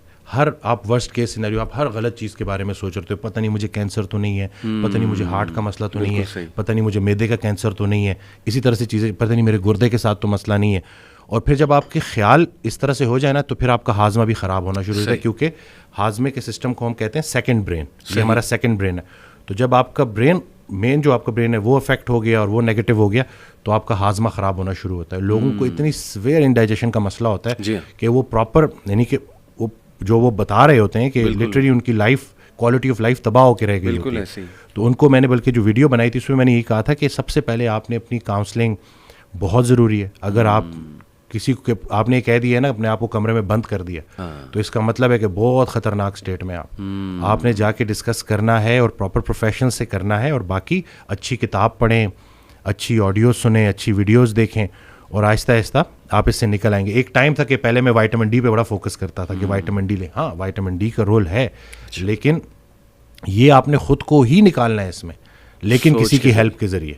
آپ ورسٹ کیس سینیریو, آپ ہر غلط چیز کے بارے میں سوچ رہے ہو, پتہ نہیں مجھے کینسر تو نہیں ہے, پتہ نہیں مجھے ہارٹ کا مسئلہ تو نہیں ہے, پتہ نہیں مجھے میدے کا کینسر تو نہیں ہے, اسی طرح سے چیزیں, پتہ نہیں میرے گردے کے ساتھ تو مسئلہ نہیں ہے. اور پھر جب آپ کے خیال اس طرح سے ہو جائے نا, تو پھر آپ کا ہاضمہ بھی خراب ہونا شروع ہوتا ہے, کیونکہ ہاضمے کے سسٹم کو ہم کہتے ہیں سیکنڈ برین, یہ ہمارا سیکنڈ برین ہے. تو جب آپ کا برین, مین جو آپ کا برین ہے وہ افیکٹ ہو گیا اور وہ نیگیٹو ہو گیا, تو آپ کا ہاضمہ خراب ہونا شروع ہوتا ہے. لوگوں کو اتنی سویئر انڈائجیشن کا مسئلہ ہوتا ہے کہ وہ پراپر, یعنی کہ جو وہ بتا رہے ہوتے ہیں کہ لٹرلی ان کی لائف, کوالٹی آف لائف تباہ ہو کے رہ گئی ہوتی ہے. تو ان کو میں نے بلکہ جو ویڈیو بنائی تھی اس میں نے یہی کہا تھا کہ سب سے پہلے آپ نے اپنی کاؤنسلنگ بہت ضروری ہے. اگر آپ کسی کو, آپ نے کہہ دیا ہے نا اپنے آپ کو کمرے میں بند کر دیا, تو اس کا مطلب ہے کہ بہت خطرناک اسٹیٹ میں آپ نے جا کے ڈسکس کرنا ہے, اور پراپر پروفیشن سے کرنا ہے, اور باقی اچھی کتاب پڑھیں, اچھی آڈیوز سنیں, اچھی ویڈیوز دیکھیں, اور آہستہ آہستہ آپ اس سے نکل آئیں گے. ایک ٹائم تھا کہ پہلے میں وائٹامن ڈی پہ بڑا فوکس کرتا تھا کہ وائٹامن ڈی لیں. ہاں وائٹامن ڈی کا رول ہے, لیکن یہ آپ نے خود کو ہی نکالنا ہے اس میں, لیکن کسی کی ہیلپ کے ذریعے.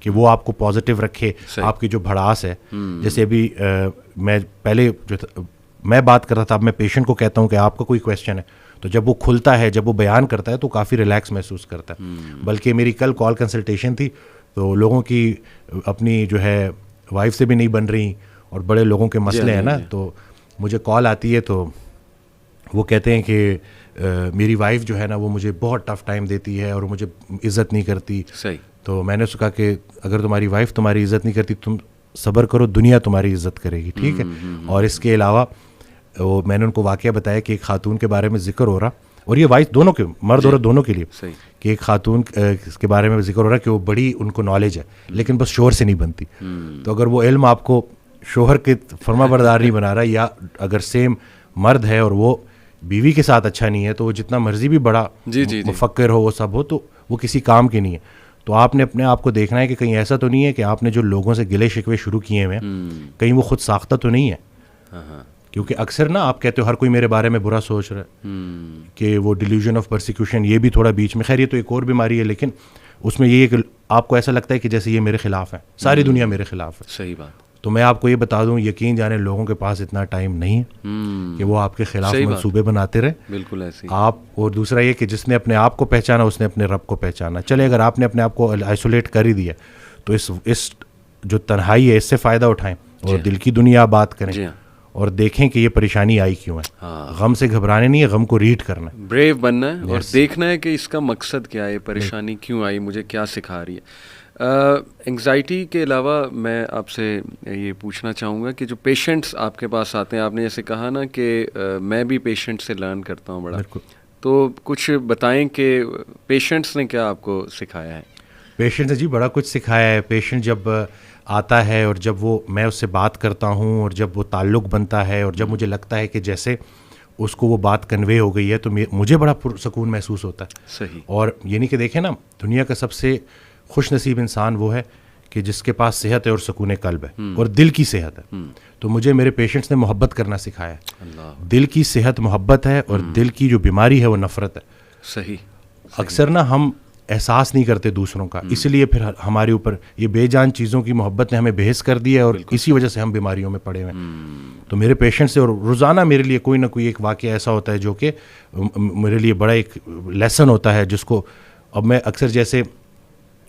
کہ وہ آپ کو پازیٹیو رکھے. آپ کی جو بھڑاس ہے, جیسے ابھی میں پہلے جو میں بات کر رہا تھا, اب میں پیشنٹ کو کہتا ہوں کہ آپ کا کوئی کویشچن ہے, تو جب وہ کھلتا ہے, جب وہ بیان کرتا ہے تو کافی ریلیکس محسوس کرتا ہے. بلکہ میری کل کال کنسلٹیشن تھی, تو لوگوں کی اپنی جو ہے وائف سے بھی نہیں بن رہی, اور بڑے لوگوں کے مسئلے ہیں نا, تو مجھے کال آتی ہے تو وہ کہتے ہیں کہ میری وائف جو ہے نا وہ مجھے بہت ٹف ٹائم دیتی ہے اور مجھے عزت نہیں کرتی. تو میں نے اس کو کہا کہ اگر تمہاری وائف تمہاری عزت نہیں کرتی, تم صبر کرو, دنیا تمہاری عزت کرے گی, ٹھیک ہے. اور اس کے علاوہ وہ میں نے ان کو واقعہ بتایا کہ ایک خاتون کے بارے میں ذکر ہو رہا, اور یہ وائف دونوں کے, مرد عورت دونوں کے لیے, کہ ایک خاتون کے بارے میں ذکر ہو رہا کہ وہ بڑی ان کو نالج ہے لیکن بس شوہر سے نہیں بنتی. تو اگر وہ علم آپ کو شوہر کے فرما بردار نہیں بنا رہا, یا اگر سیم مرد ہے اور وہ بیوی کے ساتھ اچھا نہیں ہے, تو وہ جتنا مرضی بھی بڑا مفکر ہو, وہ سب ہو, تو وہ کسی کام کے نہیں ہے. تو آپ نے اپنے آپ کو دیکھنا ہے کہ کہیں ایسا تو نہیں ہے کہ آپ نے جو لوگوں سے گلے شکوے شروع کیے ہوئے ہیں, کہیں وہ خود ساختہ تو نہیں ہے. کیونکہ اکثر نا آپ کہتے ہو ہر کوئی میرے بارے میں برا سوچ رہا ہے, کہ وہ ڈیلیوژن آف پرسیکیوشن, یہ بھی تھوڑا بیچ میں, خیر یہ تو ایک اور بیماری ہے, لیکن اس میں یہ ہے کہ آپ کو ایسا لگتا ہے کہ جیسے یہ میرے خلاف ہے, ساری دنیا میرے خلاف ہے. صحیح بات. تو میں آپ کو یہ بتا دوں, یقین جانے لوگوں کے پاس اتنا ٹائم نہیں ہے کہ وہ آپ کے خلاف منصوبے بناتے رہے. بالکل ایسے آپ. اور دوسرا یہ کہ جس نے اپنے آپ کو پہچانا اس نے اپنے رب کو پہچانا. چلے اگر آپ نے اپنے آپ کو آئسولیٹ کر ہی دیا, تو اس جو تنہائی ہے اس سے فائدہ اٹھائیں, اور دل کی دنیا بات کریں, اور دیکھیں کہ یہ پریشانی آئی کیوں ہے. غم سے گھبرانے نہیں ہے, غم کو ریڈ کرنا ہے, بریو بننا ہے, اور دیکھنا ہے کہ اس کا مقصد کیا ہے, پریشانی کیوں آئی, مجھے کیا سکھا رہی ہے. انگزائٹی کے علاوہ میں آپ سے یہ پوچھنا چاہوں گا کہ جو پیشنٹس آپ کے پاس آتے ہیں, آپ نے جیسے کہا نا کہ میں بھی پیشنٹ سے لرن کرتا ہوں بڑا, تو کچھ بتائیں کہ پیشنٹس نے کیا آپ کو سکھایا ہے. پیشنٹ نے جی بڑا کچھ سکھایا ہے. پیشنٹ جب آتا ہے اور جب وہ میں اس سے بات کرتا ہوں, اور جب وہ تعلق بنتا ہے, اور جب مجھے لگتا ہے کہ جیسے اس کو وہ بات کنوے ہو گئی ہے, تو مجھے بڑا پرسکون محسوس ہوتا ہے. صحیح. اور یہ نہیں کہ دیکھیں نا, دنیا کا سب سے خوش نصیب انسان وہ ہے کہ جس کے پاس صحت ہے اور سکون قلب ہے, اور دل کی صحت ہے. تو مجھے میرے پیشنٹس نے محبت کرنا سکھایا ہے. دل کی صحت محبت ہے, اور دل کی جو بیماری ہے وہ نفرت ہے. صحیح. اکثر نا ہم احساس نہیں کرتے دوسروں کا, اس لیے پھر ہمارے اوپر یہ بے جان چیزوں کی محبت نے ہمیں بے حس کر دیا ہے, اور اسی وجہ سے ہم بیماریوں میں پڑے ہوئے ہیں. تو میرے پیشنٹ سے, اور روزانہ میرے لیے کوئی نہ کوئی ایک واقعہ ایسا ہوتا ہے جو کہ میرے لیے بڑا ایک لیسن ہوتا ہے, جس کو اب میں اکثر, جیسے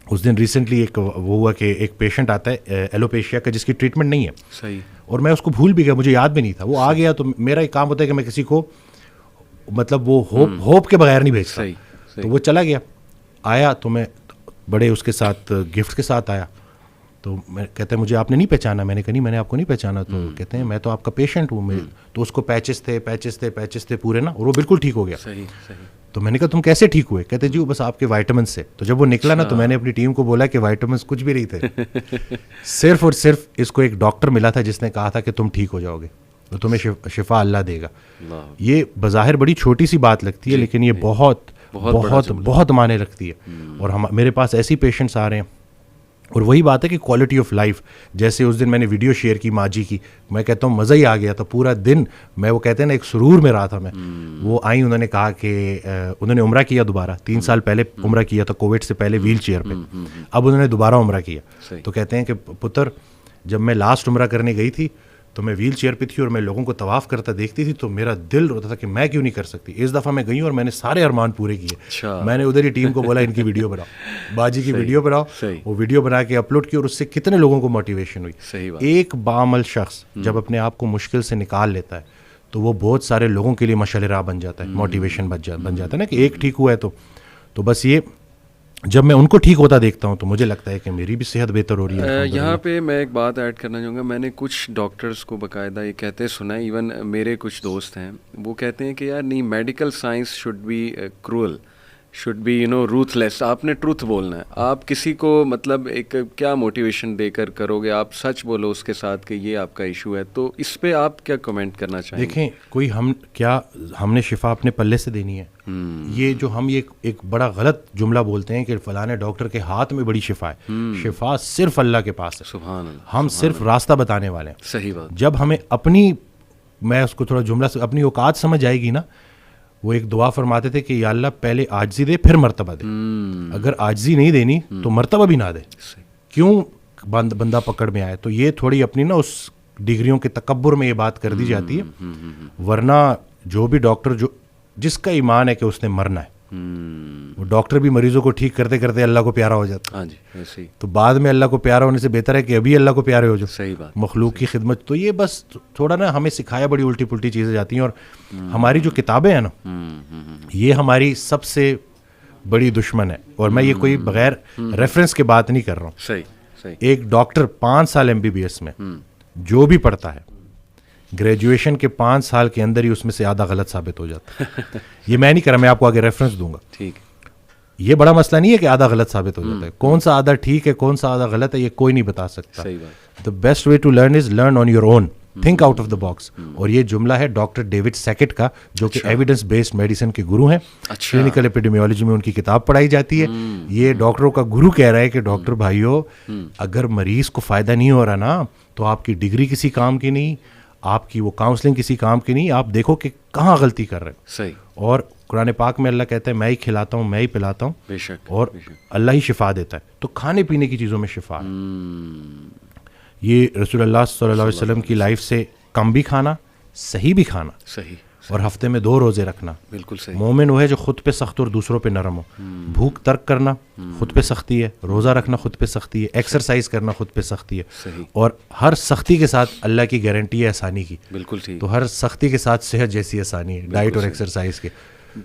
اس دن ریسنٹلی ایک وہ ہوا کہ ایک پیشنٹ آتا ہے ایلوپیشیا کا, جس کی ٹریٹمنٹ نہیں ہے. صحیح. اور میں اس کو بھول بھی گیا, مجھے یاد بھی نہیں تھا. وہ آ گیا تو میرا ایک کام ہوتا ہے کہ میں کسی کو مطلب وہ ہوپ کے بغیر نہیں بھیجتا. تو وہ چلا گیا, آیا تو میں بڑے اس کے ساتھ گفٹ کے ساتھ آیا. تو میں کہتے ہیں مجھے آپ نے نہیں پہچانا. میں نے کہا نہیں, میں نے آپ کو نہیں پہچانا. تو کہتے ہیں میں تو آپ کا پیشنٹ ہوں. تو اس کو پیچز تھے پورے نا, اور وہ بالکل ٹھیک ہو گیا. تو میں نے کہا تم کیسے ٹھیک ہوئے؟ کہتے جی وہ بس آپ کے وائٹامن سے. تو جب وہ نکلا نا, تو میں نے اپنی ٹیم کو بولا کہ وائٹامنس کچھ بھی نہیں تھے, صرف اور صرف اس کو ایک ڈاکٹر ملا تھا جس نے کہا تھا کہ تم ٹھیک ہو جاؤ گے, تو تمہیں شفا اللہ دے گا. یہ بظاہر بڑی چھوٹی سی بات لگتی ہے, لیکن یہ بہت بہت بہت معنی رکھتی ہے. اور میرے پاس ایسی پیشنٹس آ رہے ہیں, اور وہی بات ہے کہ کوالٹی آف لائف, جیسے اس دن میں نے ویڈیو شیئر کی ماں جی کی, میں کہتا ہوں مزہ ہی آ گیا تھا پورا دن. میں وہ کہتے ہیں نا ایک سرور میں رہا تھا میں. وہ آئیں, انہوں نے کہا کہ انہوں نے عمرہ کیا دوبارہ, 3 سال پہلے عمرہ کیا تھا کووڈ سے پہلے ویل چیئر پہ, اب انہوں نے دوبارہ عمرہ کیا. تو کہتے ہیں کہ پتر جب میں لاسٹ عمرہ کرنے گئی تھی تو میں ویل چیئر پہ تھی, اور میں لوگوں کو طواف کرتا دیکھتی تھی, تو میرا دل روتا تھا کہ میں کیوں نہیں کر سکتی. اس دفعہ میں گئی ہوں اور میں نے سارے ارمان پورے کیے. میں نے ادھر ہی ٹیم کو بولا ان کی ویڈیو بناؤ, باجی کی ویڈیو بناؤ. وہ ویڈیو بنا کے اپلوڈ کی, اور اس سے کتنے لوگوں کو موٹیویشن ہوئی. ایک بعمل شخص جب اپنے آپ کو مشکل سے نکال لیتا ہے, تو وہ بہت سارے لوگوں کے لیے مشعل راہ بن جاتا ہے, موٹیویشن بن جاتا ہے نا, کہ ایک ٹھیک ہوا ہے. تو بس یہ جب میں ان کو ٹھیک ہوتا دیکھتا ہوں تو مجھے لگتا ہے کہ میری بھی صحت بہتر ہو رہی ہے. یہاں پہ میں ایک بات ایڈ کرنا چاہوں گا. میں نے کچھ ڈاکٹرز کو باقاعدہ یہ کہتے سنا ہے, ایون میرے کچھ دوست ہیں, وہ کہتے ہیں کہ یار نہیں, medical science should be cruel, should be ruthless. آپ نے ٹروتھ بولنا ہے. آپ کسی کو مطلب ایک کیا موٹیویشن دے کر کرو گے, آپ سچ بولو اس کے ساتھ کہ یہ آپ کا ایشو ہے. تو اس پہ آپ کیا کمنٹ کرنا چاہیں گے؟ دیکھیں, ہم نے شفا اپنے پلے سے دینی ہے. یہ جو ہم یہ ایک بڑا غلط جملہ بولتے ہیں کہ فلانے ڈاکٹر کے ہاتھ میں بڑی شفا ہے. شفا صرف اللہ کے پاس ہے. سبحان اللہ. ہم صرف راستہ بتانے والے ہیں. صحیح بات. جب ہمیں اپنی, میں اس کو تھوڑا جملہ سے, اپنی اوقات سمجھ آئے گی نا, وہ ایک دعا فرماتے تھے کہ یا اللہ پہلے عاجزی دے پھر مرتبہ دے. اگر عاجزی نہیں دینی تو مرتبہ بھی نہ دے. کیوں بندہ پکڑ میں آئے. تو یہ تھوڑی اپنی نا اس ڈگریوں کے تکبر میں یہ بات کر دی جاتی ہے, ورنہ جو بھی ڈاکٹر جس کا ایمان ہے کہ اس نے مرنا ہے, وہ ڈاکٹر بھی مریضوں کو ٹھیک کرتے کرتے اللہ کو پیارا ہو جاتا ہے. ہاں جی ایسے ہی. تو بعد میں اللہ کو پیارا ہونے سے بہتر ہے کہ ابھی اللہ کو پیارے ہو جاؤ. صحیح بات. مخلوق کی خدمت. تو یہ بس تھوڑا نا ہمیں سکھایا بڑی الٹی پلٹی چیزیں جاتی ہیں. اور ہماری جو کتابیں ہیں نا, یہ ہماری سب سے بڑی دشمن ہے. اور میں یہ کوئی بغیر ریفرنس کے بات نہیں کر رہا ہوں. صحیح صحیح. ایک ڈاکٹر 5 سال MBBS میں جو بھی پڑھتا ہے, گریجویشن کے 5 سال کے اندر ہی اس میں سے آدھا غلط ثابت ہو جاتا ہے. یہ میں نہیں کر رہا, میں آپ کو آگے ریفرنس دوں گا. ٹھیک. یہ بڑا مسئلہ نہیں ہے کہ آدھا غلط ثابت ہو جاتا ہے. کون سا آدھا ٹھیک ہے, کون سا آدھا غلط ہے, یہ کوئی نہیں بتا سکتا. صحیح بات. The best way to learn is learn on your own, think out of the box. اور یہ جملہ ہے ڈاکٹر ڈیوڈ سیکٹ کا, جو کہ ایویڈنس بیسڈ میڈیسن کے گرو ہیں. کلینکل ایپیڈیمیولوجی میں ان کی کتاب پڑھائی جاتی ہے. یہ ڈاکٹروں کا گرو کہہ رہا ہے کہ ڈاکٹر بھائیو, اگر مریض کو فائدہ نہیں ہو رہا نا, تو آپ کی ڈگری کسی کام کی نہیں, آپ کی وہ کاؤنسلنگ کسی کام کی نہیں. آپ دیکھو کہ کہاں غلطی کر رہے. صحیح. اور قرآن پاک میں اللہ کہتا ہے میں ہی کھلاتا ہوں, میں ہی پلاتا ہوں, بے شک, اور اللہ ہی شفا دیتا ہے. تو کھانے پینے کی چیزوں میں شفا ہے. یہ رسول اللہ صلی اللہ علیہ وسلم کی لائف سے کم بھی کھانا, صحیح بھی کھانا, صحیح, اور ہفتے میں 2 روزے رکھنا. بالکل صحیح. مومن وہ ہے جو خود پہ سخت اور دوسروں پہ نرم ہو. بھوک ترک کرنا خود پہ سختی ہے, روزہ رکھنا خود پہ سختی ہے, ایکسرسائز کرنا خود پہ سختی ہے. صحیح. اور ہر سختی کے ساتھ اللہ کی گارنٹی ہے آسانی کی. بالکل ٹھیک. تو ہر سختی کے ساتھ صحت جیسی آسانی ہے, ڈائٹ اور ایکسرسائز کے.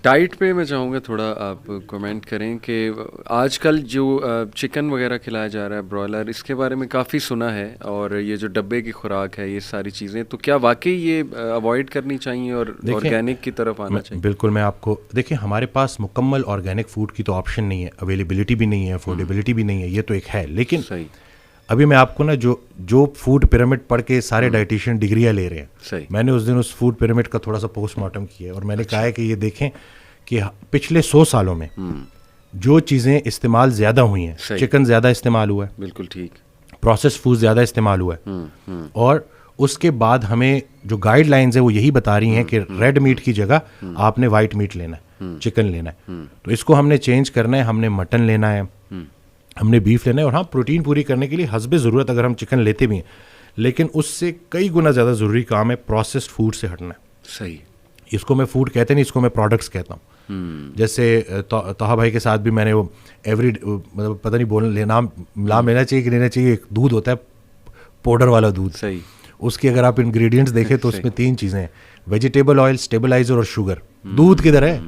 ڈائٹ پہ میں چاہوں گا تھوڑا آپ کمنٹ کریں کہ آج کل جو چکن وغیرہ کھلایا جا رہا ہے, برائلر, اس کے بارے میں کافی سنا ہے. اور یہ جو ڈبے کی خوراک ہے, یہ ساری چیزیں, تو کیا واقعی یہ اوائڈ کرنی چاہیے اور آرگینک کی طرف آنا چاہیے؟ بالکل. میں آپ کو دیکھیں, ہمارے پاس مکمل آرگینک فوڈ کی تو آپشن نہیں ہے, اویلیبلٹی بھی نہیں ہے, افورڈیبلٹی بھی نہیں ہے, یہ تو ایک ہے. لیکن ابھی میں آپ کو نا جو فوڈ پیرامڈ پڑھ کے سارے ڈائٹیشین ڈگریاں لے رہے ہیں, میں نے اس دن اس فوڈ پیرامڈ کا تھوڑا سا پوسٹ مارٹم کیا, اور میں نے کہا ہے کہ یہ دیکھیں کہ پچھلے 100 سالوں میں جو چیزیں استعمال زیادہ ہوئی ہیں, چکن زیادہ استعمال ہوا ہے, بالکل ٹھیک, پروسیس فوڈ زیادہ استعمال ہوا ہے, اور اس کے بعد ہمیں جو گائیڈ لائنز ہیں وہ یہی بتا رہی ہیں کہ ریڈ میٹ کی جگہ آپ نے وائٹ میٹ لینا ہے, چکن لینا ہے. تو اس کو ہم نے چینج کرنا ہے, ہم نے مٹن لینا ہے, ہم نے بیف لینا ہے. اور ہاں, پروٹین پوری کرنے کے لیے حسب ضرورت اگر ہم چکن لیتے بھی ہیں, لیکن اس سے کئی گنا زیادہ ضروری کام ہے پروسیسڈ فوڈ سے ہٹنا ہے. صحیح. اس کو میں فوڈ کہتے نہیں, اس کو میں پروڈکٹس کہتا ہوں. جیسے طاہا بھائی کے ساتھ بھی میں نے وہ مطلب پتہ نہیں نام لینا چاہیے کہ لینا چاہیے, ایک دودھ ہوتا ہے پاؤڈر والا دودھ. صحیح. اس کی اگر آپ انگریڈینٹس دیکھیں تو اس میں 3 چیزیں ہیں, ویجیٹیبل آئل, اسٹیبلائزر اور شوگر. دودھ کدھر ہے,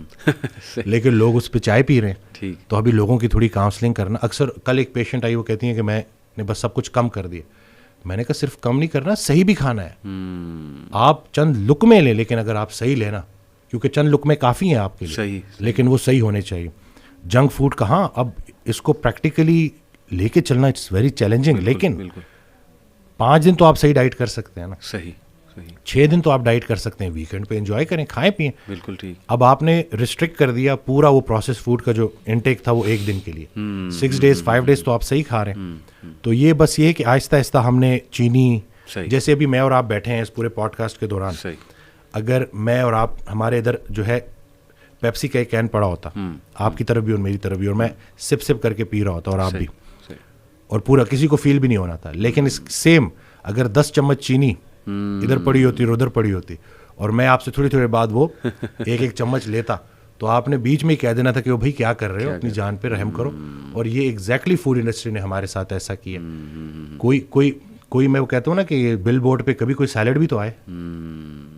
لیکن لوگ اس پہ چائے پی رہے ہیں. تو ابھی لوگوں کی تھوڑی کاؤنسلنگ کرنا. اکثر کل ایک پیشنٹ آئی, وہ کہتی ہیں کہ میں نے بس سب کچھ کم کر دیا. میں نے کہا صرف کم نہیں کرنا, صحیح بھی کھانا ہے. آپ چند لقمے لیں, لیکن اگر آپ صحیح لینا, کیونکہ چند لقمے کافی ہیں آپ کے لیے, لیکن وہ صحیح ہونے چاہیے. جنک فوڈ کہاں, اب اس کو پریکٹیکلی لے کے چلنا اٹس ویری چیلنجنگ. لیکن 5 دن تو آپ صحیح ڈائٹ کر سکتے ہیں نا, صحیح صحیح. 6 دن تو آپ ڈائٹ کر سکتے ہیں, ویکینڈ پہ انجوائے کریں, کھائیں پئیں. بالکل ٹھیک. اب آپ نے ریسٹرکٹ کر دیا پورا وہ پروسیس فوڈ کا جو انٹیک تھا وہ 1 دن کے لیے. 6 days 5 days تو آپ صحیح کھا رہے ہیں. تو یہ بس یہ کہ آہستہ آہستہ ہم نے چینی, جیسے ابھی میں اور آپ بیٹھے ہیں اس پورے پوڈ کاسٹ کے دوران, اگر میں اور آپ, ہمارے ادھر جو ہے پیپسی کا ایک کین پڑا ہوتا, آپ کی طرف بھی اور میری طرف بھی, اور میں سپ سپ کر کے پی رہا ہوتا اور آپ بھی, اور پورا کسی کو فیل بھی نہیں ہونا تھا. لیکن اس سیم اگر 10 چمچ چینی ادھر پڑی ہوتی اور ادھر پڑی ہوتی, اور میں آپ سے تھوڑی تھوڑی بعد وہ ایک چمچ لیتا, تو آپ نے بیچ میں ہی کہہ دینا تھا کہ وہ بھائی کیا کر رہے ہو, اپنی جان پہ رحم کرو. اور یہ ایگزیکٹلی فوڈ انڈسٹری نے ہمارے ساتھ ایسا کیا. کوئی میں وہ کہتا ہوں نا کہ بل بورڈ پہ کبھی کوئی سیلڈ بھی تو آئے,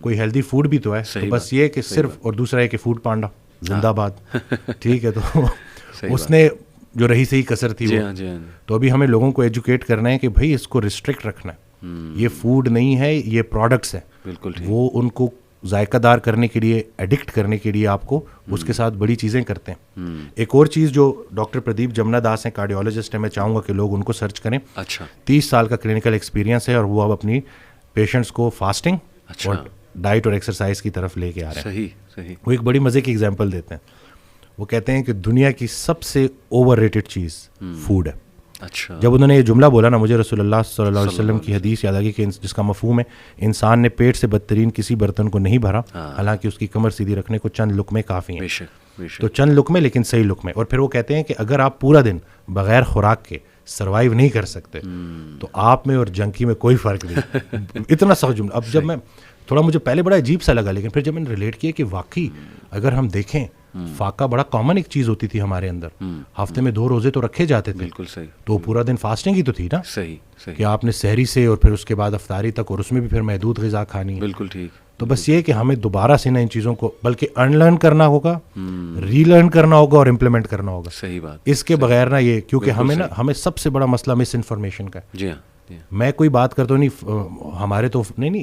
کوئی ہیلدی فوڈ بھی تو ہے. تو بس یہ کہ صرف, اور دوسرا ہے کہ فوڈ پانڈا زندہ باد, ٹھیک ہے. تو اس نے جو رہی صحیح کسر تھی وہ. تو ابھی ہمیں لوگوں کو ایجوکیٹ کرنا ہے کہ بھائی اس کو ریسٹرکٹ رکھنا ہے, یہ فوڈ نہیں ہے, یہ پروڈکٹس ہیں. بالکل. وہ ان کو ذائقہ دار کرنے کے لیے, ایڈکٹ کرنے کے لیے آپ کو اس کے ساتھ بڑی چیزیں کرتے ہیں. ایک اور چیز جو ڈاکٹر پردیپ جمنا داس ہیں, کارڈیولوجسٹ ہیں, میں چاہوں گا کہ لوگ ان کو سرچ کریں. اچھا. 30 سال کا کلینکل ایکسپیرینس ہے, اور وہ اب اپنی پیشنٹس کو فاسٹنگ اور ڈائٹ اور ایکسرسائز کی طرف لے کے آ رہے ہیں. صحیح صحیح. وہ ایک بڑی مزے کی ایگزامپل دیتے ہیں. وہ کہتے ہیں کہ دنیا کی سب سے اوور ریٹڈ چیز فوڈ ہے. اچھا. جب انہوں نے یہ جملہ بولا نا, مجھے رسول اللہ صلی اللہ علیہ وسلم کی حدیث یاد آ گئی کہ جس کا مفہوم ہے, انسان نے پیٹ سے بدترین کسی برتن کو نہیں بھرا, حالانکہ اس کی کمر سیدھی رکھنے کو چند لقمے کافی ہیں. تو چند لقمے, لیکن صحیح لقمے. اور پھر وہ کہتے ہیں کہ اگر آپ پورا دن بغیر خوراک کے سروائیو نہیں کر سکتے. تو آپ میں اور جنکی میں کوئی فرق نہیں. اتنا سخت جملہ. اب جب میں تھوڑا مجھے پہلے بڑا عجیب سا لگا, لیکن پھر جب میں نے ریلیٹ کیا کہ واقعی اگر ہم دیکھیں فاقہ بڑا کامن ایک چیز ہوتی تھی ہمارے اندر, ہفتے میں 2 روزے تو رکھے جاتے تھے. بالکل صحیح. تو پورا دن فاسٹنگ ہی تو تھی نا. صحیح کہ آپ نے سحری سے اور پھر اس کے بعد افطاری تک, اور اس میں بھی پھر محدود غذا کھانی. بالکل ٹھیک. تو بس یہ کہ ہمیں دوبارہ سے نا ان چیزوں کو بلکہ ان لرن کرنا ہوگا, ری لرن کرنا ہوگا اور امپلیمنٹ کرنا ہوگا. صحیح بات. اس کے بغیر نا یہ, کیونکہ ہمیں سب سے بڑا مسئلہ مس انفارمیشن کا ہے. جی ہاں. میں کوئی بات کرتا ہوں نہیں, ہمارے تو نہیں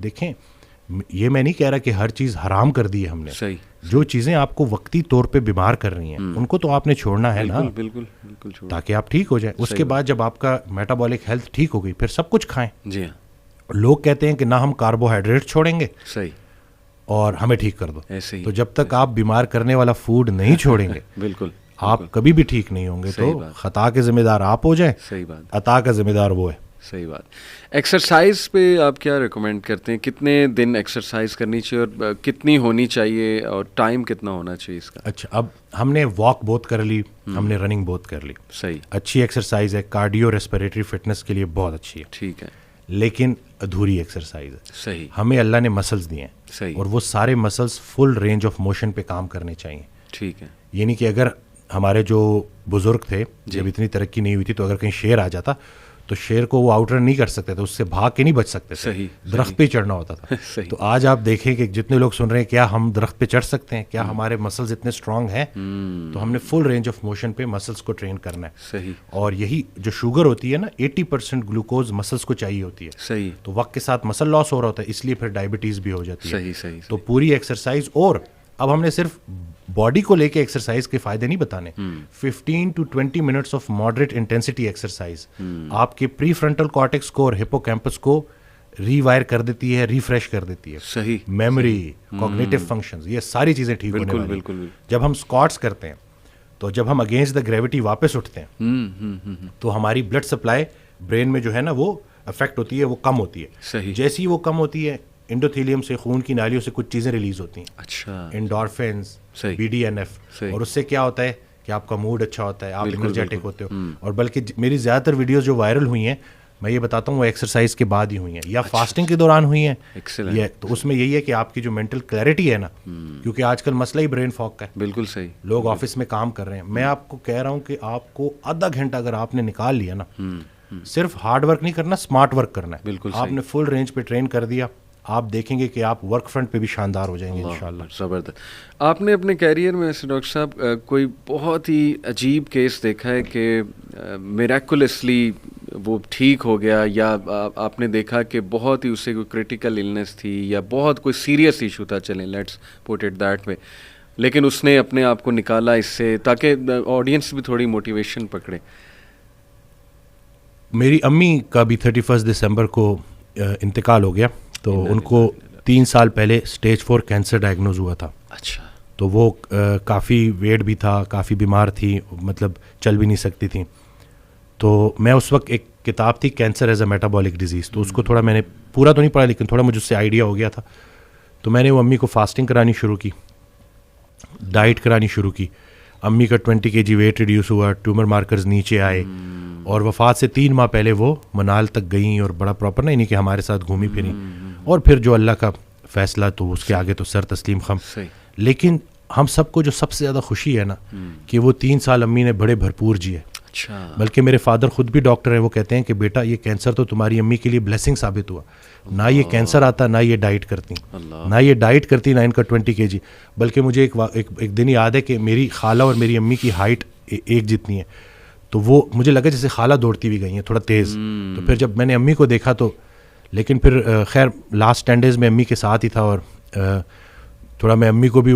دیکھیں, یہ میں نہیں کہہ رہا کہ ہر چیز حرام کر دی ہے ہم نے. صحیح. جو چیزیں آپ کو وقتی طور پہ بیمار کر رہی ہیں ان کو تو آپ نے چھوڑنا ہے نا. بالکل تاکہ آپ ٹھیک ہو جائیں. اس کے بعد جب آپ کا میٹابولک ہیلتھ ٹھیک ہو گئی پھر سب کچھ کھائیں. جی ہاں. لوگ کہتے ہیں کہ نہ ہم کاربوہائیڈریٹ چھوڑیں گے صحیح اور ہمیں ٹھیک کر دو. ایسے ہی. تو جب تک آپ بیمار کرنے والا فوڈ نہیں چھوڑیں گے بالکل آپ کبھی بھی ٹھیک نہیں ہوں گے. تو خطا کے ذمہ دار آپ ہو جائیں, صحیح بات, عطا کا ذمہ دار وہ ہے. صحیح بات. ایکسرسائز پہ آپ کیا ریکمینڈ کرتے ہیں؟ کتنے دن ایکسرسائز کرنی چاہیے اور کتنی ہونی چاہیے اور ٹائم کتنا ہونا چاہیے اس کا؟ اچھا, اب ہم نے واک بہت کر لی, ہم نے رننگ بہت کر لی. صحیح. اچھی ایکسرسائز ہے, کارڈیو ریسپیریٹری فٹنس کے لیے بہت اچھی ہے. ٹھیک ہے. لیکن ادھوری ایکسرسائز ہے. صحیح. ہمیں اللہ نے مسلز دیے ہیں. صحیح. اور وہ سارے muscles full range of motion پہ کام کرنے چاہیے. ٹھیک ہے. یعنی کہ اگر ہمارے جو بزرگ تھے جب اتنی ترقی نہیں ہوئی تھی تو اگر کہیں شیر آ جاتا تو شیر کو وہ آؤٹ رن نہیں کر سکتے تھے, اس سے بھاگ کے نہیں بچ سکتے تھے. درخت پہ چڑھنا ہوتا تھا. تو آج آپ دیکھیں کہ جتنے لوگ سن رہے ہیں کیا ہم درخت پہ چڑھ سکتے ہیں, کیا ہمارے مسلز اتنے اسٹرانگ ہیں. تو ہم نے فل رینج آف موشن پہ مسلز کو ٹرین کرنا ہے. صحیح. اور یہی جو شوگر ہوتی ہے نا 80% گلوکوز مسلز کو چاہیے ہوتی ہے. صحیح. تو وقت کے ساتھ مسل لاس ہو رہا ہوتا ہے, اس لیے پھر ڈائبٹیز بھی ہو جاتی ہے. صحیح. تو پوری ایکسرسائز, اور اب ہم نے صرف باڈی کو لے کے ایکسرسائز کے فائدے نہیں بتانے. 15 to 20 minutes of moderate intensity exercise آپ کے پری فرنٹل کارٹیکس کو اور ہپو کیمپس کو ری وائر کر دیتی ہے, ریفریش کر دیتی ہے. صحیح. میموری, کوگنیٹو فنکشنز, یہ ساری چیزیں ٹھیک ہونے والی. بالکل. جب ہم اسکواٹس کرتے ہیں تو جب ہم اگینسٹ دا گریوٹی واپس اٹھتے ہیں تو ہماری بلڈ سپلائی برین میں جو ہے نا وہ افیکٹ ہوتی ہے, وہ کم ہوتی ہے. صحیح. جیسی ہی وہ کم ہوتی ہے انڈوتھیلیم سے, خون کی نالیوں سے کچھ چیزیں ریلیز ہوتی ہیں. اچھا. انڈورفنز, BDNF, اور اس سے کیا ہوتا ہے کہ آپ کا موڈ اچھا ہوتا ہے, آپ انرجیٹک ہوتے ہو. اور بلکہ میری زیادہ تر ویڈیوز جو وائرل ہوئی ہیں میں یہ بتاتا ہوں وہ ایکسرسائز کے بعد ہی ہوئی ہیں یا فاسٹنگ کے دوران ہوئی ہیں. تو اس میں یہی ہے کہ آپ کی جو مینٹل کلیئرٹی ہے نا, کیونکہ آج کل مسئلہ ہی برین فاگ کا ہے. بالکل صحیح. لوگ آفس میں کام کر رہے ہیں, میں آپ کو کہہ رہا ہوں کہ آپ کو آدھا گھنٹہ اگر آپ نے نکال لیا نا, صرف ہارڈ ورک نہیں کرنا, اسمارٹ ورک کرنا ہے. بالکل. آپ نے فل رینج پہ ٹرین کر دیا, آپ دیکھیں گے کہ آپ ورک فرنٹ پہ بھی شاندار ہو جائیں گے انشاءاللہ. زبردست. آپ نے اپنے کیریئر میں ایسے ڈاکٹر صاحب کوئی بہت ہی عجیب کیس دیکھا ہے کہ میریکولسلی وہ ٹھیک ہو گیا, یا آپ نے دیکھا کہ بہت ہی اسے کوئی کرٹیکل النس تھی یا بہت کوئی سیریس ایشو تھا, چلیں let's put it that way, لیکن اس نے اپنے آپ کو نکالا اس سے تاکہ آڈینس بھی تھوڑی موٹیویشن پکڑے؟ میری امی کا بھی 31 دسمبر کو انتقال ہو گیا. تو ان کو 3 سال پہلے اسٹیج 4 کینسر ڈائگنوز ہوا تھا. اچھا. تو وہ کافی ویٹ بھی تھا, کافی بیمار تھی, مطلب چل بھی نہیں سکتی تھیں. تو میں اس وقت ایک کتاب تھی cancer as a metabolic disease, تو اس کو تھوڑا میں نے پورا تو نہیں پڑھا لیکن تھوڑا مجھے اس سے آئیڈیا ہو گیا تھا. تو میں نے وہ امی کو فاسٹنگ کرانی شروع کی, ڈائٹ کرانی شروع کی. امی کا 20 kg ویٹ ریڈیوس ہوا, ٹیومر مارکرز نیچے آئے, اور وفات سے 3 ماہ پہلے وہ منال تک گئیں اور بڑا پراپر نہیں کہ ہمارے ساتھ گھومی پھریں. اور پھر جو اللہ کا فیصلہ تو اس کے آگے تو سر تسلیم خم. لیکن ہم سب کو جو سب سے زیادہ خوشی ہے نا کہ وہ 3 سال امی نے بڑے بھرپور جیے. بلکہ میرے فادر خود بھی ڈاکٹر ہیں, وہ کہتے ہیں کہ بیٹا یہ کینسر تو تمہاری امی کے لیے بلیسنگ ثابت ہوا. نہ یہ کینسر آتا, نہ یہ ڈائٹ کرتی, نہ ان کا 20 kg. بلکہ مجھے ایک دن یاد ہے کہ میری خالہ اور میری امی کی ہائٹ ایک جتنی ہے, تو وہ مجھے لگا جیسے خالہ دوڑتی ہوئی گئی ہیں تھوڑا تیز. تو پھر جب میں نے امی کو دیکھا تو, لیکن پھر خیر لاسٹ 10 days میں امی کے ساتھ ہی تھا, اور تھوڑا میں امی کو بھی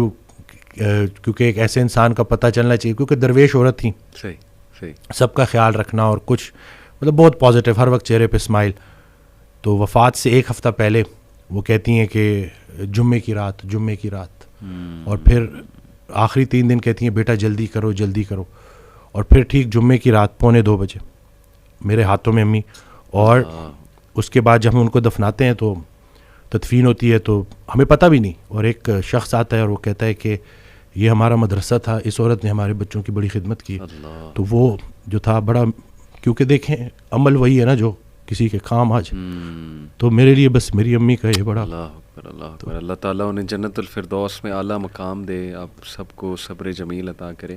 کیونکہ ایک ایسے انسان کا پتہ چلنا چاہیے, کیونکہ درویش عورت تھیں, سب کا خیال رکھنا اور کچھ مطلب بہت پازیٹیو, ہر وقت چہرے پہ اسمائل. تو وفات سے 1 ہفتہ پہلے وہ کہتی ہیں کہ جمعے کی رات, اور پھر آخری 3 دن کہتی ہیں بیٹا جلدی کرو. اور پھر ٹھیک جمعے کی رات 1:45 بجے میرے ہاتھوں میں امی. اور اس کے بعد جب ہم ان کو دفناتے ہیں تو تدفین ہوتی ہے تو ہمیں پتہ بھی نہیں, اور ایک شخص آتا ہے اور وہ کہتا ہے کہ یہ ہمارا مدرسہ تھا, اس عورت نے ہمارے بچوں کی بڑی خدمت کی. تو وہ جو تھا بڑا کیونکہ دیکھیں عمل وہی ہے نا جو کسی کے کام آ جائے. تو میرے لیے بس میری امی کا یہ بڑا. اللہ اکبر، اللہ اکبر. اللہ تعالیٰ انہیں جنت الفردوس میں اعلیٰ مقام دے، آپ سب کو صبر جمیل عطا کرے.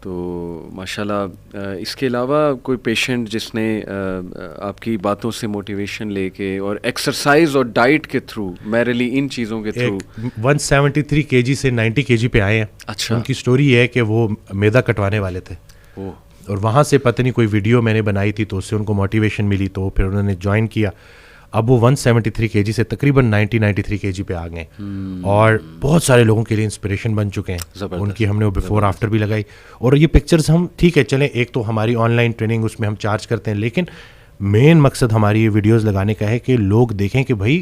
تو ماشاءاللہ اس کے علاوہ کوئی پیشنٹ جس نے آپ کی باتوں سے موٹیویشن لے کے اور ایکسرسائز اور ڈائٹ کے تھرو میرلی ان چیزوں کے تھرو 173 kg سے 90 kg پہ آئے ہیں. اچھا. ان کی سٹوری یہ ہے کہ وہ میدا کٹوانے والے تھے اور وہاں سے پتہ نہیں کوئی ویڈیو میں نے بنائی تھی تو اس سے ان کو موٹیویشن ملی تو پھر انہوں نے جوائن کیا. اب وہ 173 kg سے تقریباً 93 kg پہ آ گئے اور بہت سارے لوگوں کے لیے انسپریشن بن چکے ہیں. ان کی ہم نے وہ بیفور آفٹر بھی لگائی اور یہ پکچرز ہم ٹھیک ہے چلیں ایک تو ہماری آن لائن ٹریننگ اس میں ہم چارج کرتے ہیں لیکن مین مقصد ہماری یہ ویڈیوز لگانے کا ہے کہ لوگ دیکھیں کہ بھائی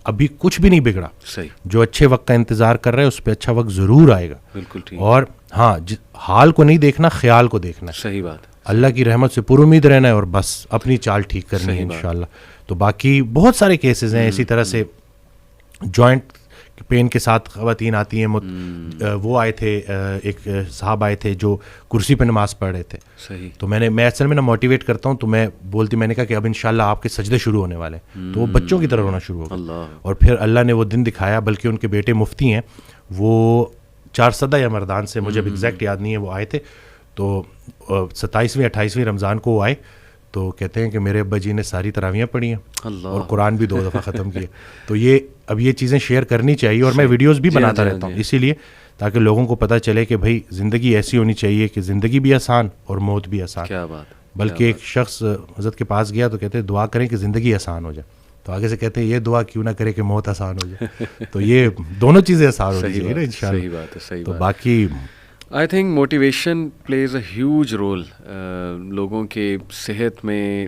ابھی کچھ بھی نہیں بگڑا. صحیح. جو اچھے وقت کا انتظار کر رہے ہیں اس پہ اچھا وقت ضرور آئے گا. بالکل ٹھیک. اور ہاں حال کو نہیں دیکھنا، خیال کو دیکھنا ہے. صحیح بات. اللہ کی رحمت سے پر امید رہنا ہے اور بس اپنی چال ٹھیک کرنی ہے انشاءاللہ. تو باقی بہت سارے کیسز ہیں اسی طرح سے جوائنٹ پین کے ساتھ خواتین آتی ہیں. وہ آئے تھے ایک صاحب آئے تھے جو کرسی پہ نماز پڑھ رہے تھے. صحیح. تو میں اصل میں نا موٹیویٹ کرتا ہوں تو میں نے کہا کہ اب انشاءاللہ آپ کے سجدے شروع ہونے والے ہیں. تو وہ بچوں کی طرح رونا شروع ہو گیا اور پھر اللہ نے وہ دن دکھایا. بلکہ ان کے بیٹے مفتی ہیں وہ 4 یا مردان سے، مجھے اب ایگزیکٹ یاد نہیں ہے، وہ آئے تھے. تو 27ویں 28ویں رمضان کو وہ آئے تو کہتے ہیں کہ میرے ابا جی نے ساری تراویحیں پڑھی ہیں اور قرآن بھی 2 دفعہ ختم کیے. تو اب یہ چیزیں شیئر کرنی چاہیے اور میں ویڈیوز بھی بناتا رہتا ہوں اسی لیے تاکہ لوگوں کو پتہ چلے کہ بھائی زندگی ایسی ہونی چاہیے کہ زندگی بھی آسان اور موت بھی آسان. کیا بات. بلکہ ایک شخص حضرت کے پاس گیا تو کہتے ہیں دعا کریں کہ زندگی آسان ہو جائے. تو آگے سے کہتے ہیں یہ دعا کیوں نہ کرے کہ موت آسان ہو جائے. تو یہ دونوں چیزیں آسان ہونی چاہیے نا انشاءاللہ. صحیح بات ہے. صحیح. تو باقی I think motivation plays a huge role لوگوں کے صحت میں.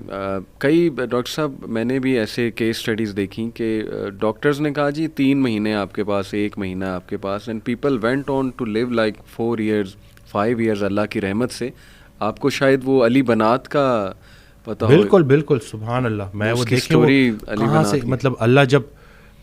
کئی ڈاکٹر صاحب میں نے بھی ایسے کیس اسٹڈیز دیکھیں کہ ڈاکٹرز نے کہا جی 3 مہینے آپ کے پاس، 1 مہینہ آپ کے پاس، and people went on to live like 4 years 5 years اللہ کی رحمت سے. آپ کو شاید وہ علی بنات کا پتہ ہو. بالکل بالکل سبحان اللہ. میں وہ دیکھیں وہ کہاں سے مطلب اللہ جب